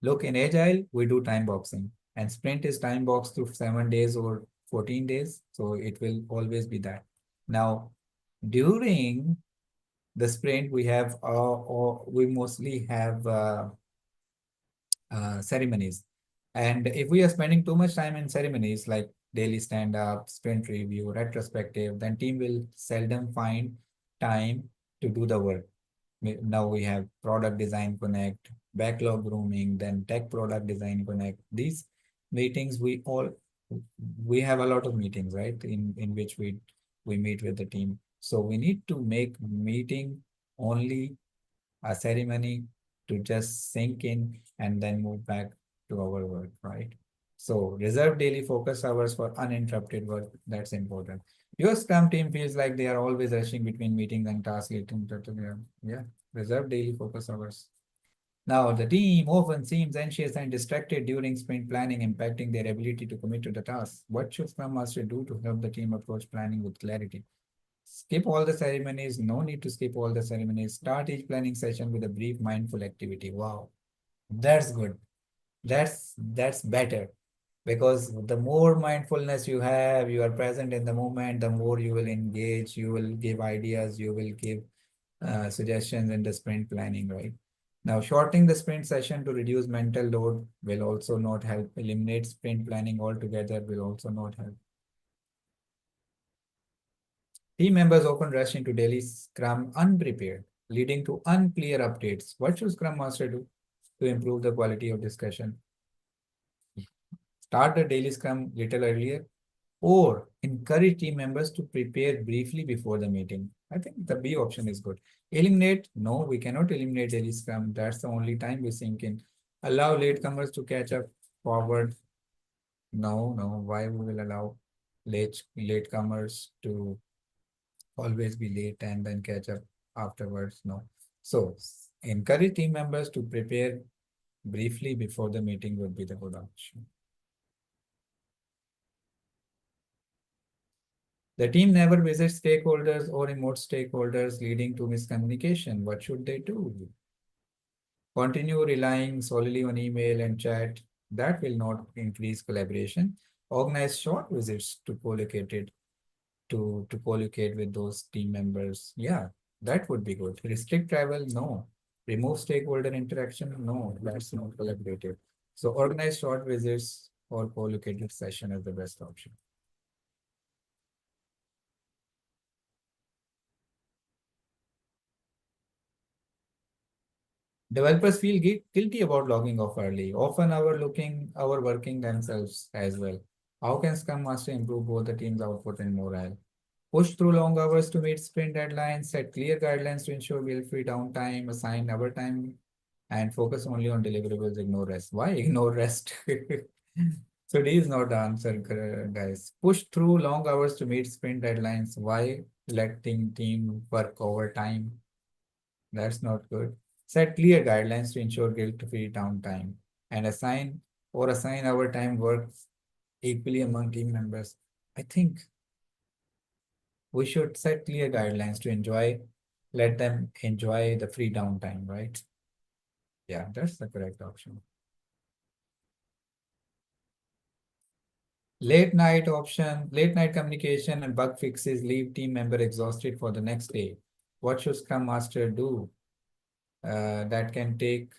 Look, in Agile, we do time boxing, and sprint is time boxed through 7 days or 14 days. So it will always be that. Now, during the sprint, we mostly have ceremonies. And if we are spending too much time in ceremonies like daily stand up, sprint review, retrospective, then team will seldom find time to do the work. Now we have product design connect, backlog grooming, then tech product design connect. These meetings we have a lot of meetings, right? In which we meet with the team. So we need to make meeting only a ceremony to just sink in and then move back to our work, right? So reserve daily focus hours for uninterrupted work. That's important. Your Scrum team feels like they are always rushing between meetings and tasks. Yeah, reserve daily focus hours. Now, the team often seems anxious and distracted during sprint planning, impacting their ability to commit to the task. What should Scrum Master do to help the team approach planning with clarity? Skip all the ceremonies. No need to skip all the ceremonies. Start each planning session with a brief mindful activity. Wow, that's good. That's better because the more mindfulness you have, you are present in the moment, the more you will engage, you will give ideas, you will give suggestions in the sprint planning, right? Now, shortening the sprint session to reduce mental load will also not help. Eliminate sprint planning altogether will also not help. Team members often rush into daily Scrum unprepared, leading to unclear updates. What should Scrum Master do to improve the quality of discussion? Start the daily Scrum little earlier or encourage team members to prepare briefly before the meeting. I think the B option is good. Eliminate? No, we cannot eliminate daily Scrum. That's the only time we sink in. Allow latecomers to catch up forward. No. Why we will allow latecomers to always be late and then catch up afterwards? No. So encourage team members to prepare briefly before the meeting would be the good option. The team never visits stakeholders or remote stakeholders, leading to miscommunication. What should they do? Continue relying solely on email and chat. That will not increase collaboration. Organize short visits to to co-locate with those team members. Yeah, that would be good. Restrict travel, no. Remove stakeholder interaction, no. That's not collaborative. So organize short visits or co-located session is the best option. Developers feel guilty about logging off early, often overworking themselves as well. How can Scrum Master improve both the team's output and morale? Push through long hours to meet sprint deadlines, set clear guidelines to ensure guilt-free downtime, assign overtime, and focus only on deliverables, ignore rest. Why ignore rest? So D is not the answer, guys. Push through long hours to meet sprint deadlines. Why letting team work overtime? That's not good. Set clear guidelines to ensure guilt-free downtime and assign overtime work equally among team members. I think we should set clear guidelines to let them enjoy the free downtime, right? Yeah, that's the correct option. Late night communication and bug fixes leave team member exhausted for the next day. What should Scrum Master do? that can take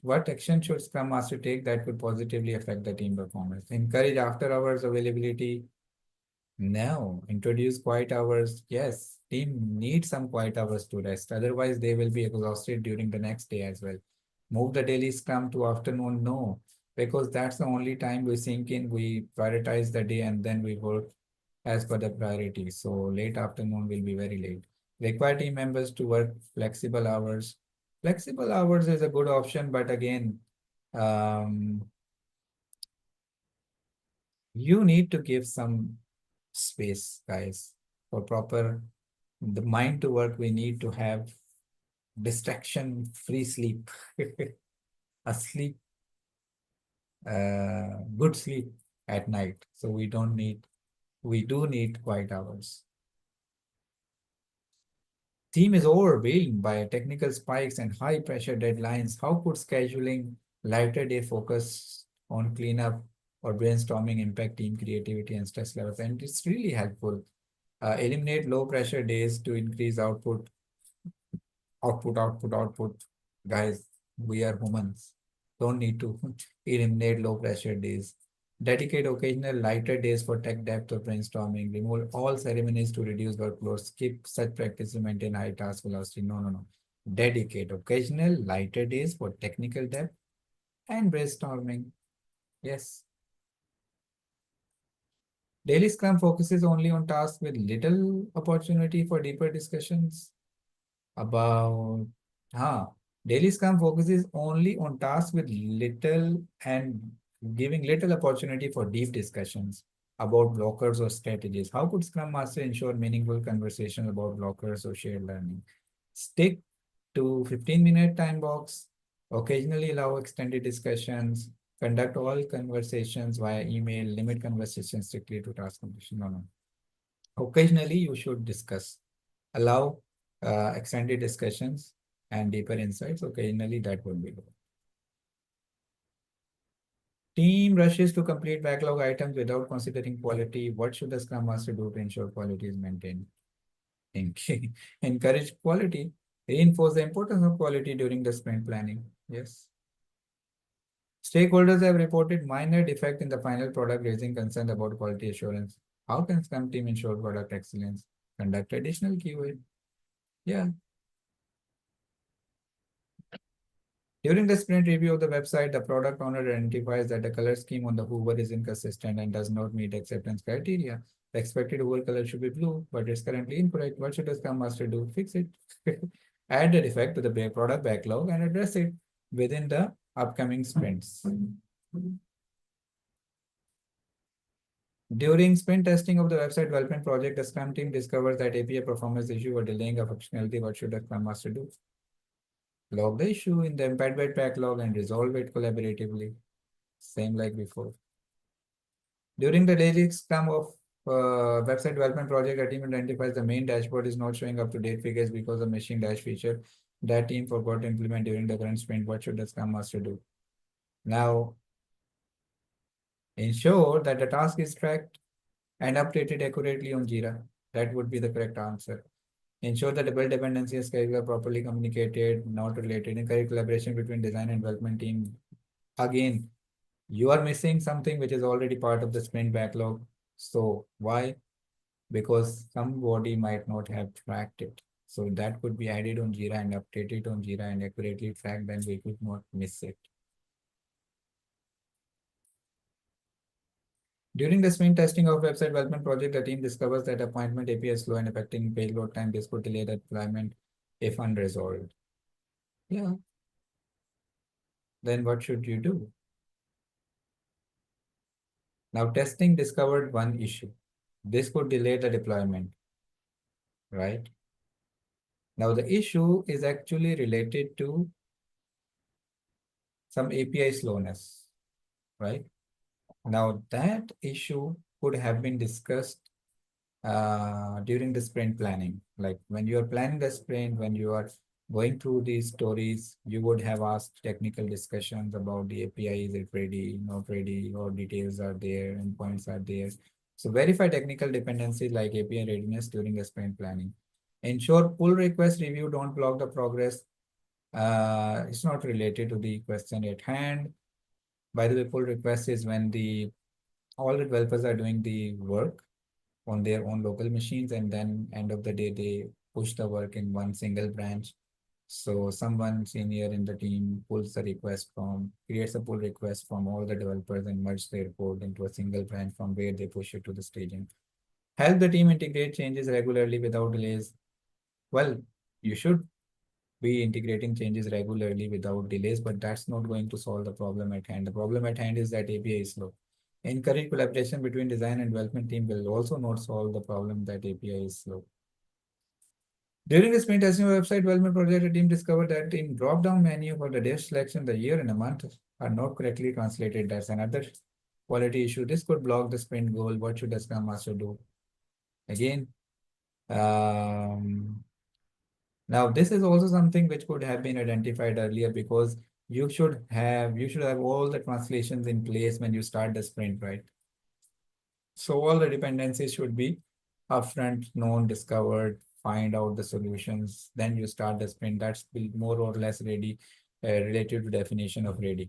what action should Scrum Master take that could positively affect the team performance? Encourage after hours availability. No. Introduce quiet hours. Yes. Team needs some quiet hours to rest. Otherwise, they will be exhausted during the next day as well. Move the daily Scrum to afternoon. No. Because that's the only time we sink in, we prioritize the day and then we work as per the priority. So late afternoon will be very late. Require team members to work flexible hours. Flexible hours is a good option, but again, um, you need to give some space, guys, for proper the mind to work. We need to have distraction-free sleep, a sleep, good sleep at night. So we do need quiet hours. Team is overwhelmed by technical spikes and high pressure deadlines. How could scheduling lighter day focus on cleanup or brainstorming impact team creativity and stress levels? And it's really helpful. Eliminate low pressure days to increase output, output. Guys, we are humans. Don't need to eliminate low pressure days. Dedicate occasional lighter days for tech depth or brainstorming. Remove all ceremonies to reduce workload. Skip such practices to maintain high task velocity. No, no, no. Dedicate occasional lighter days for technical depth and brainstorming. Yes. Daily Scrum focuses only on tasks with little opportunity for deeper discussions about daily Scrum focuses only on tasks with little and giving little opportunity for deep discussions about blockers or strategies. How could Scrum Master ensure meaningful conversations about blockers or shared learning? Stick to 15-minute time box, occasionally allow extended discussions, conduct all conversations via email, limit conversations strictly to task completion. No, no. Occasionally, you should discuss, allow extended discussions and deeper insights. Occasionally, that would be good. Team rushes to complete backlog items without considering quality. What should the Scrum Master do to ensure quality is maintained? Encourage quality. Reinforce the importance of quality during the sprint planning. Yes. Stakeholders have reported minor defect in the final product, raising concern about quality assurance. How can Scrum team ensure product excellence? Conduct additional QA. Yeah. During the sprint review of the website, the product owner identifies that the color scheme on the Hoover is inconsistent and does not meet acceptance criteria. The expected Hoover color should be blue, but it's currently incorrect. What should the Scrum Master do? Fix it. Add the defect to the product backlog and address it within the upcoming sprints. During sprint testing of the website development project, the Scrum team discovers that API performance issue or delaying a functionality. What should the Scrum Master do? Log the issue in the embed backlog and resolve it collaboratively. Same like before. During the daily Scrum of website development project, a team identifies the main dashboard is not showing up to date figures because of machine dash feature that team forgot to implement during the current sprint. What should the Scrum Master do? Now, ensure that the task is tracked and updated accurately on Jira. That would be the correct answer. Ensure that the build dependency and schedule are properly communicated, not related. Encourage collaboration between design and development team. Again, you are missing something which is already part of the sprint backlog. So why? Because somebody might not have tracked it. So that could be added on Jira and updated on Jira and accurately tracked, then we could not miss it. During the sprint testing of website development project, the team discovers that appointment API is slow and affecting payload time. This could delay the deployment if unresolved. Yeah. Then what should you do? Now testing discovered one issue. This could delay the deployment, right? Now the issue is actually related to some API slowness, right? Now that issue could have been discussed during the sprint planning. Like when you are planning the sprint, when you are going through these stories, you would have asked technical discussions about the API, is it ready, not ready, or details are there, endpoints are there. So verify technical dependencies like API readiness during the sprint planning. Ensure pull request review don't block the progress. It's not related to the question at hand. By the way, pull request is when the all the developers are doing the work on their own local machines, and then end of the day they push the work in one single branch. So someone senior in the team pulls the request from, creates a pull request from all the developers and merge their code into a single branch from where they push it to the staging. Help the team integrate changes regularly without delays. Well, you should be integrating changes regularly without delays, but that's not going to solve the problem at hand. The problem at hand is that API is slow. Encourage collaboration between design and development team will also not solve the problem that API is slow. During the sprint testing of website development project, the team discovered that in drop-down menu for the dev selection, the year and a month are not correctly translated. That's another quality issue. This could block the sprint goal. What should the Scrum Master do? Again, now this is also something which could have been identified earlier, because you should have all the translations in place when you start the sprint, right? So all the dependencies should be upfront, known, discovered, find out the solutions. Then you start the sprint. That's more or less ready, related to definition of ready.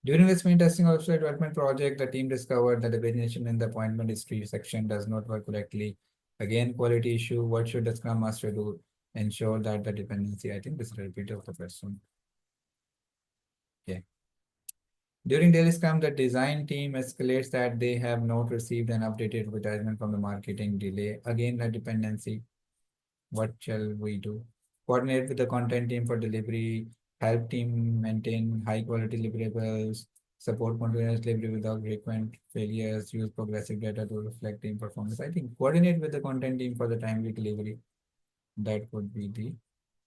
During the sprint testing of software development project, the team discovered that the definition in the appointment history section does not work correctly. Again, quality issue. What should the Scrum Master do? Ensure that the dependency, I think this is a repeat of the question. Yeah. During daily Scrum, the design team escalates that they have not received an updated advertisement from the marketing delay. Again, the dependency. What shall we do? Coordinate with the content team for delivery, help team maintain high quality deliverables, support continuous delivery without frequent failures, use progressive data to reflect team performance. I think coordinate with the content team for the timely delivery. That would be the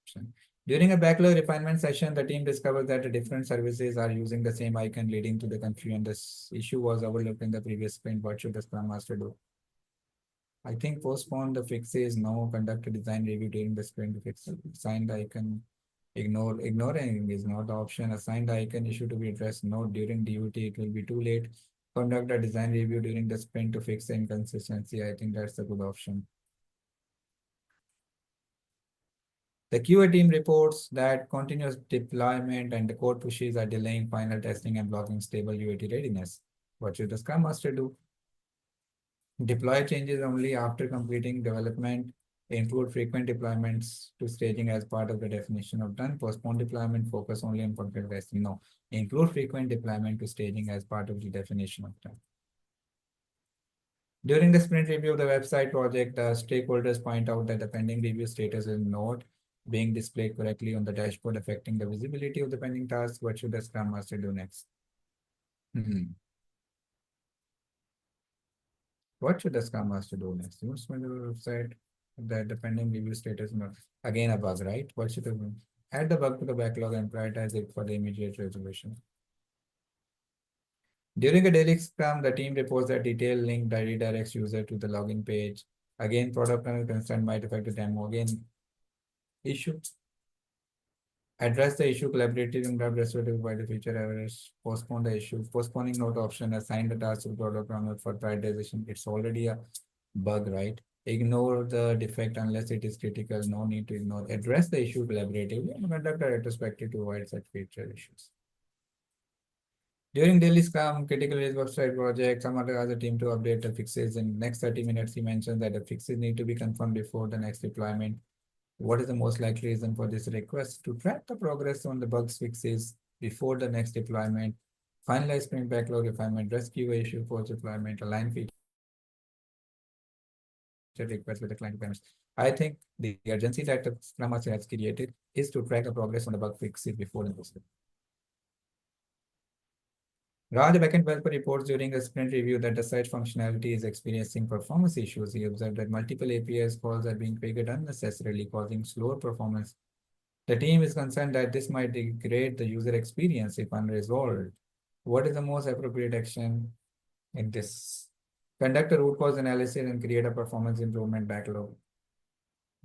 option. During a backlog refinement session, the team discovered that the different services are using the same icon, leading to the confusion. This issue was overlooked in the previous sprint. What should the Scrum Master do? I think postpone the fixes, no, conduct a design review during the sprint to fix it. Assign the icon, ignoring is not the option. Assign the icon issue to be addressed, no, during DUT, it will be too late. Conduct a design review during the sprint to fix the inconsistency. I think that's a good option. The QA team reports that continuous deployment and the code pushes are delaying final testing and blocking stable UAT readiness. What should the Scrum Master do? Deploy changes only after completing development. Include frequent deployments to staging as part of the definition of done. Postpone deployment, focus only on functional testing. No, include frequent deployment to staging as part of the definition of done. During the sprint review of the website project, the stakeholders point out that the pending review status is not being displayed correctly on the dashboard, affecting the visibility of the pending tasks. What should the Scrum Master do next? What should the Scrum Master do next? You must the website that the pending review status not again a bug, right? What should do? Add the bug to the backlog and prioritize it for the immediate resolution. During a daily Scrum, the team reports that detailed link that redirects user to the login page. Again, product owner concern might affect the demo. Again, issue. Address the issue collaboratively and grab restorative by the future errors. Postpone the issue. Postponing not option. Assign the task to product owner for prioritization. It's already a bug, right? Ignore the defect unless it is critical. No need to ignore. Address the issue collaboratively and conduct a retrospective to avoid such future issues. During daily Scrum, critical is website project, some other team to update the fixes. In next 30 minutes, he mentioned that the fixes need to be confirmed before the next deployment. What is the most likely reason for this request? To track the progress on the bugs fixes before the next deployment, finalize sprint backlog refinement, rescue issue post deployment, align feature request with the client requirements. I think the urgency that the Scrum Master has created is to track the progress on the bug fixes before the next. Raj, the backend developer, reports during a sprint review that the site functionality is experiencing performance issues. He observed that multiple APIs calls are being triggered unnecessarily, causing slower performance. The team is concerned that this might degrade the user experience if unresolved. What is the most appropriate action in this? Conduct a root cause analysis and create a performance improvement backlog.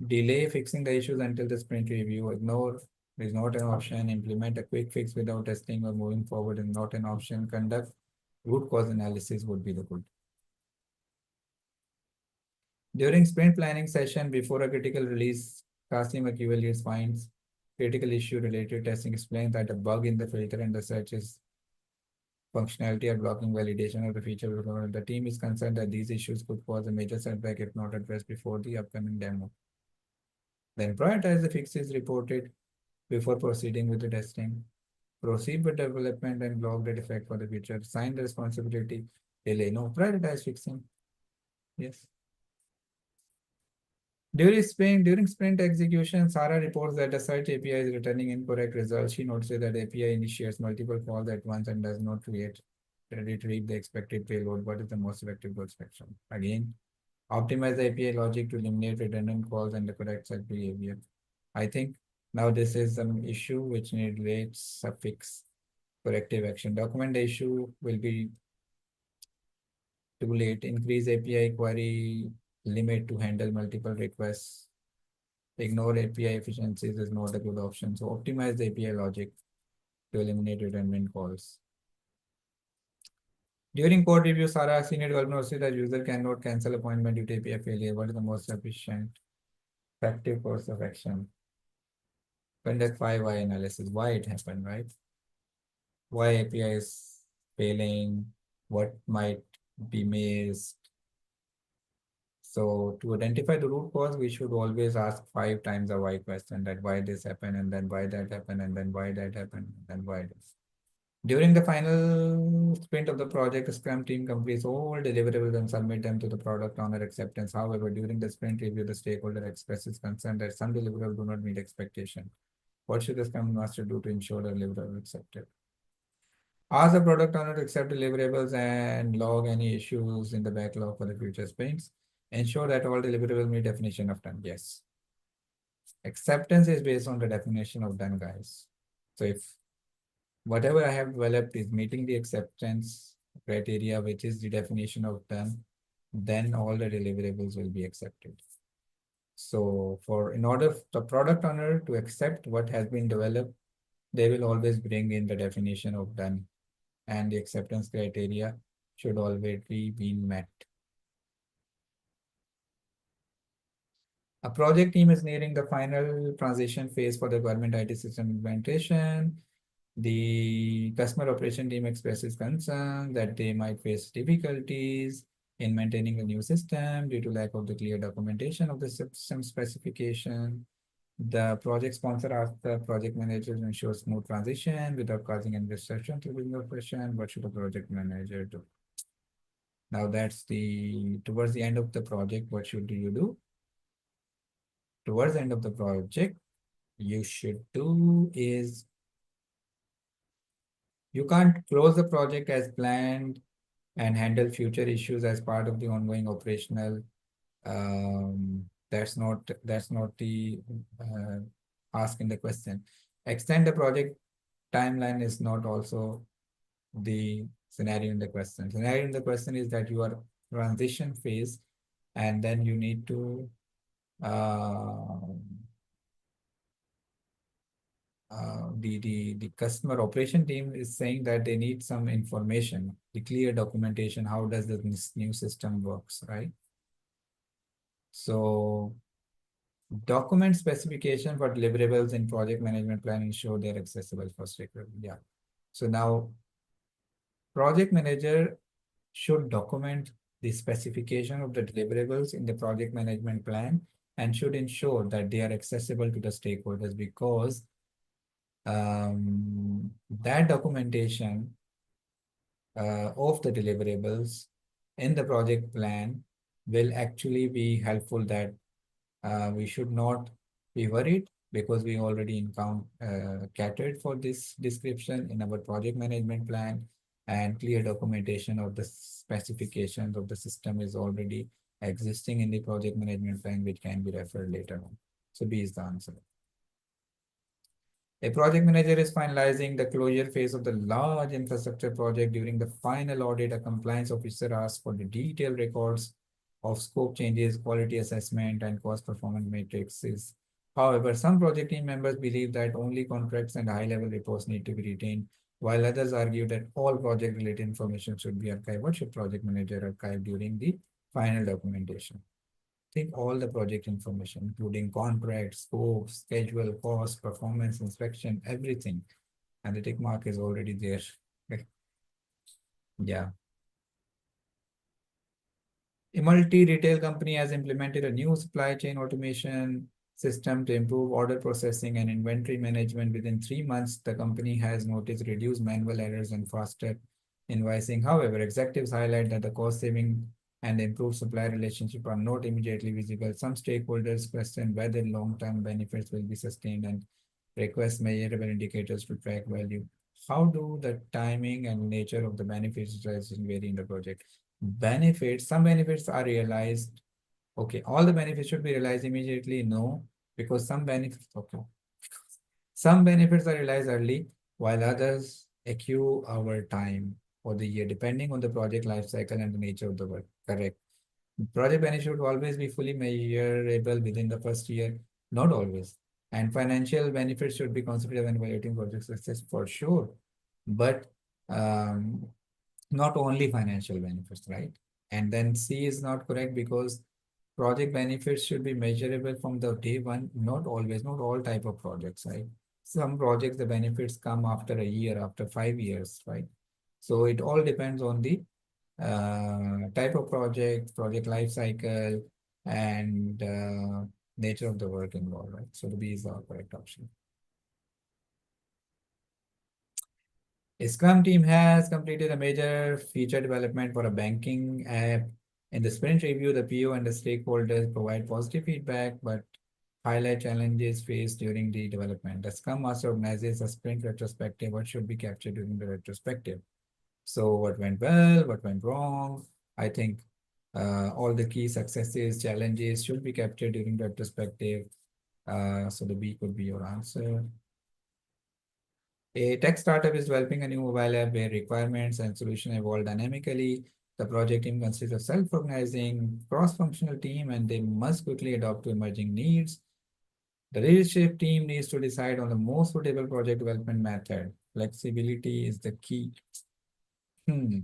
Delay fixing the issues until the sprint review. Ignore is not an option. Implement a quick fix without testing or moving forward is not an option. Conduct root cause analysis would be the good. During sprint planning session before a critical release, Kasim QA leads finds critical issue related testing explains that a bug in the filter and the search is functionality are blocking validation of the feature development. The team is concerned that these issues could cause a major setback if not addressed before the upcoming demo. Then prioritize the fixes reported before proceeding with the testing. Proceed with development and block the defect for the future. Sign the responsibility. Delay. No, prioritize fixing. Yes. During sprint execution, Sarah reports that the search API is returning incorrect results. She notices that API initiates multiple calls at once and does not retrieve the expected payload. What is the most effective course action? Again, optimize the API logic to eliminate redundant calls and the correct search behavior. I think now this is an issue which needs a fix. Corrective action. Document the issue will be too late. Increase API query limit to handle multiple requests. Ignore API efficiencies is not a good option. So optimize the API logic to eliminate redundant calls. During code review, Sarah senior developer noticed that user cannot cancel appointment due to API failure. What is the most efficient, effective course of action? Conduct 5 why analysis. Why it happened, right? Why API is failing? What might be missed? So to identify the root cause, we should always ask 5 times a why question, that why this happened and then why that happened and then why that happened and then why this. During the final sprint of the project, the Scrum team completes all deliverables and submit them to the product owner acceptance. However, during the sprint review, the stakeholder expresses concern that some deliverables do not meet expectation. What should the Scrum Master do to ensure the deliverable accepted? Ask the product owner to accept deliverables and log any issues in the backlog for the future sprints. Ensure that all deliverables meet definition of done. Yes. Acceptance is based on the definition of done, guys. So if whatever I have developed is meeting the acceptance criteria, which is the definition of done, then all the deliverables will be accepted. So in order for the product owner to accept what has been developed, they will always bring in the definition of done, and the acceptance criteria should already be met. A project team is nearing the final transition phase for the government IT system implementation. The customer operation team expresses concern that they might face difficulties in maintaining the new system due to lack of the clear documentation of the system specification. The project sponsor asks the project manager to ensure smooth transition without causing any disruption to the operation. What should the project manager do? Now that's towards the end of the project, what should you do? Towards the end of the project, you should do is you can't close the project as planned and handle future issues as part of the ongoing operational. That's not the ask in the question. Extend the project timeline is not also the scenario in the question. Scenario in the question is that you are transition phase, and then you need to the customer operation team is saying that they need some information, the clear documentation. How does this new system works, right? So document specification for deliverables in project management plan ensure they're accessible for stakeholders. Yeah. So now project manager should document the specification of the deliverables in the project management plan and should ensure that they are accessible to the stakeholders, because that documentation of the deliverables in the project plan will actually be helpful, that we should not be worried because we already catered for this description in our project management plan, and clear documentation of the specifications of the system is already existing in the project management plan, which can be referred later on. So B is the answer. A project manager is finalizing the closure phase of the large infrastructure project. During the final audit, a compliance officer asks for the detailed records of scope changes, quality assessment, and cost performance matrices. However, some project team members believe that only contracts and high-level reports need to be retained, while others argue that all project-related information should be archived. What should project manager archive during the final documentation? Take all the project information, including contract, scope, schedule, cost, performance, inspection, everything. And the tick mark is already there. Yeah. A multi-retail company has implemented a new supply chain automation system to improve order processing and inventory management. Within 3 months, the company has noticed reduced manual errors and faster invoicing. However, executives highlight that the cost saving and improved supply relationship are not immediately visible. Some stakeholders question whether long-term benefits will be sustained and request measurable indicators to track value. How do the timing and nature of the benefits vary in the project? Benefits, some benefits are realized. Okay, all the benefits should be realized immediately. No, because some benefits, okay. Some benefits are realized early, while others accrue over time or the year, depending on the project life cycle and the nature of the work. Correct. Project benefit should always be fully measurable within the first year, not always. And financial benefits should be considered when evaluating project success for sure. But um, not only financial benefits, right? And then C is not correct because project benefits should be measurable from the day one, not always, not all type of projects, right? Some projects, the benefits come after a year, after 5 years, right? So it all depends on the type of project, project life cycle, and nature of the work involved, right? So the B is our correct option. A Scrum team has completed a major feature development for a banking app. In the sprint review, the PO and the stakeholders provide positive feedback, but highlight challenges faced during the development. The Scrum Master organizes a sprint retrospective. What should be captured during the retrospective? So what went well, what went wrong? I think all the key successes, challenges should be captured during the retrospective. So the B could be your answer. A tech startup is developing a new mobile app where requirements and solutions evolve dynamically. The project team consists of self-organizing, cross-functional team, and they must quickly adapt to emerging needs. The leadership team needs to decide on the most suitable project development method. Flexibility is the key. Hmm.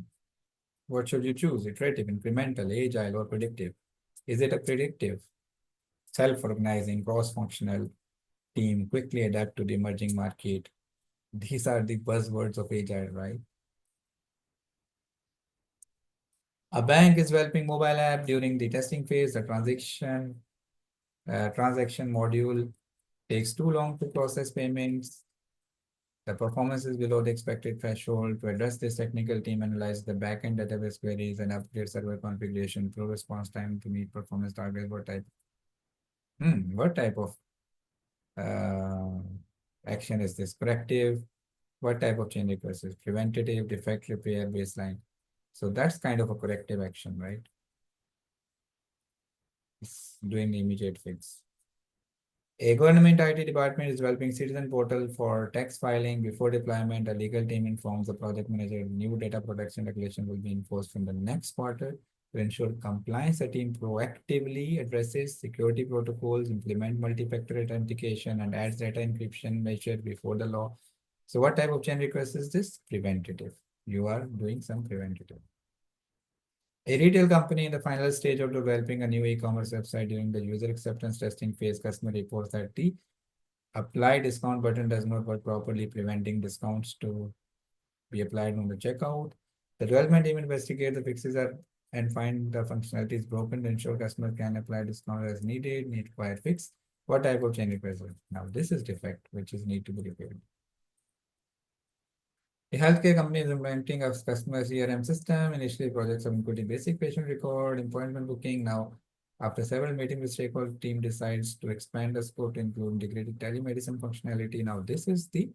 What should you choose? Iterative, incremental, agile, or predictive? Is it a predictive, self-organizing, cross-functional team, quickly adapt to the emerging market? These are the buzzwords of agile, right? A bank is developing mobile app during the testing phase. The transaction module takes too long to process payments. The performance is below the expected threshold. To address this, technical team analyze the backend database queries and upgrade server configuration, improve response time to meet performance targets. What type of uh, action is this? Corrective? What type of change request is preventative, defect repair, baseline? So that's kind of a corrective action, right? It's doing the immediate fix. A government IT department is developing citizen portal for tax filing. Before deployment, a legal team informs the project manager new data protection regulation will be enforced from the next quarter. To ensure compliance, the team proactively addresses security protocols, implement multi-factor authentication, and adds data encryption measure before the law. So what type of change request is this? Preventative. You are doing some preventative. A retail company in the final stage of developing a new e-commerce website during the user acceptance testing phase, customer reports that the apply discount button does not work properly, preventing discounts to be applied on the checkout. The development team investigate the fixes are and find the functionality is broken to ensure customers can apply discount as needed, need required fix. What type of change request? Now this is defect, which is need to be repaired. A healthcare company is implementing a customer CRM system. Initially, projects are including basic patient record, appointment booking. Now, after several meetings, the stakeholder team decides to expand the scope to include integrated telemedicine functionality. Now, this is the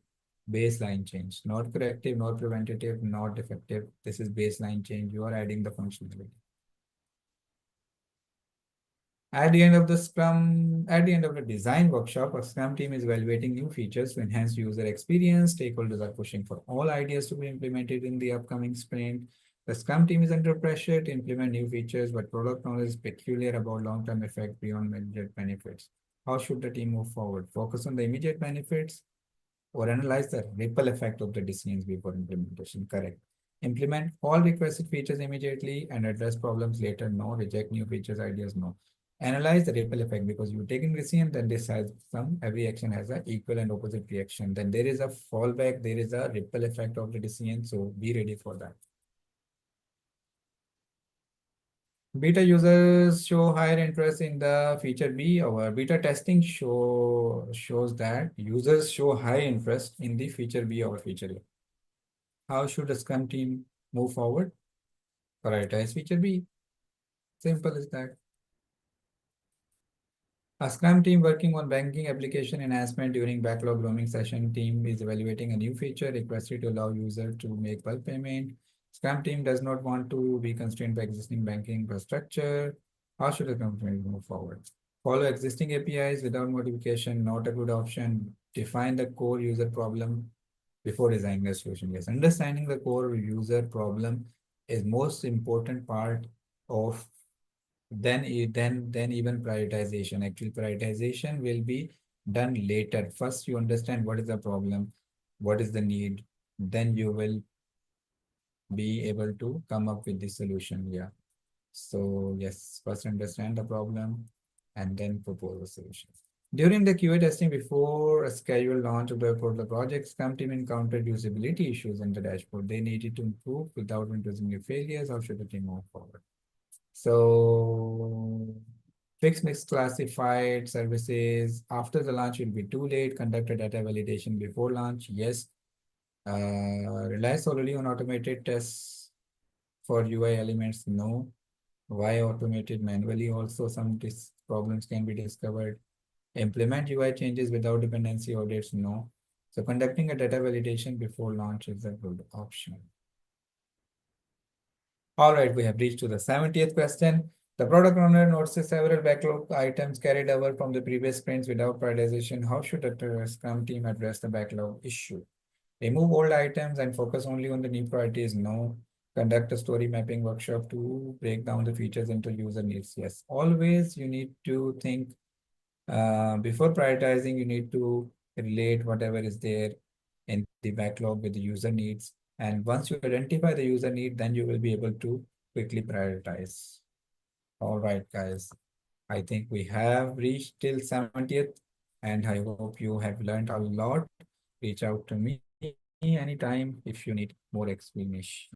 baseline change, not corrective, not preventative, not defective. This is baseline change. You are adding the functionality. At the end of the design workshop, a Scrum team is evaluating new features to enhance user experience. Stakeholders are pushing for all ideas to be implemented in the upcoming sprint. The Scrum team is under pressure to implement new features, but product knowledge is peculiar about long-term effect beyond immediate benefits. How should the team move forward? Focus on the immediate benefits or analyze the ripple effect of the decisions before implementation. Correct. Implement all requested features immediately and address problems later. No. Reject new features, ideas. No. Analyze the ripple effect, because you take in decision, then this has some, every action has an equal and opposite reaction. Then there is a fallback, there is a ripple effect of the decision. So be ready for that. Beta users show higher interest in the feature B. Our beta testing shows that users show high interest in the feature B or feature A. How should the Scrum team move forward? Prioritize feature B. Simple as that. A Scrum team working on banking application enhancement during backlog roaming session team is evaluating a new feature requested to allow user to make bulk payment. Scrum team does not want to be constrained by existing banking infrastructure. How should the company move forward? Follow existing APIs without modification, not a good option. Define the core user problem before designing a solution. Yes, understanding the core user problem is most important part of then even prioritization. Actually, prioritization will be done later. First, you understand what is the problem, what is the need, then you will be able to come up with the solution. Yeah. So yes, first understand the problem and then propose a solution. During the QA testing before a scheduled launch of the project, Scrum team encountered usability issues in the dashboard. They needed to improve without introducing new failures. How should the team move forward? So fixed misclassified services after the launch will be too late. Conduct a data validation before launch. Yes. Rely solely on automated tests for UI elements. No. Why automated manually? Also, some problems can be discovered. Implement UI changes without dependency audits. No. So conducting a data validation before launch is a good option. All right, we have reached to the 70th question. The product owner notices several backlog items carried over from the previous sprints without prioritization. How should the Scrum team address the backlog issue? Remove old items and focus only on the new priorities. No. Conduct a story mapping workshop to break down the features into user needs. Yes. Always you need to think before prioritizing, you need to relate whatever is there in the backlog with the user needs. And once you identify the user need, then you will be able to quickly prioritize. All right, guys. I think we have reached till 70th, and I hope you have learned a lot. Reach out to me anytime if you need more explanation.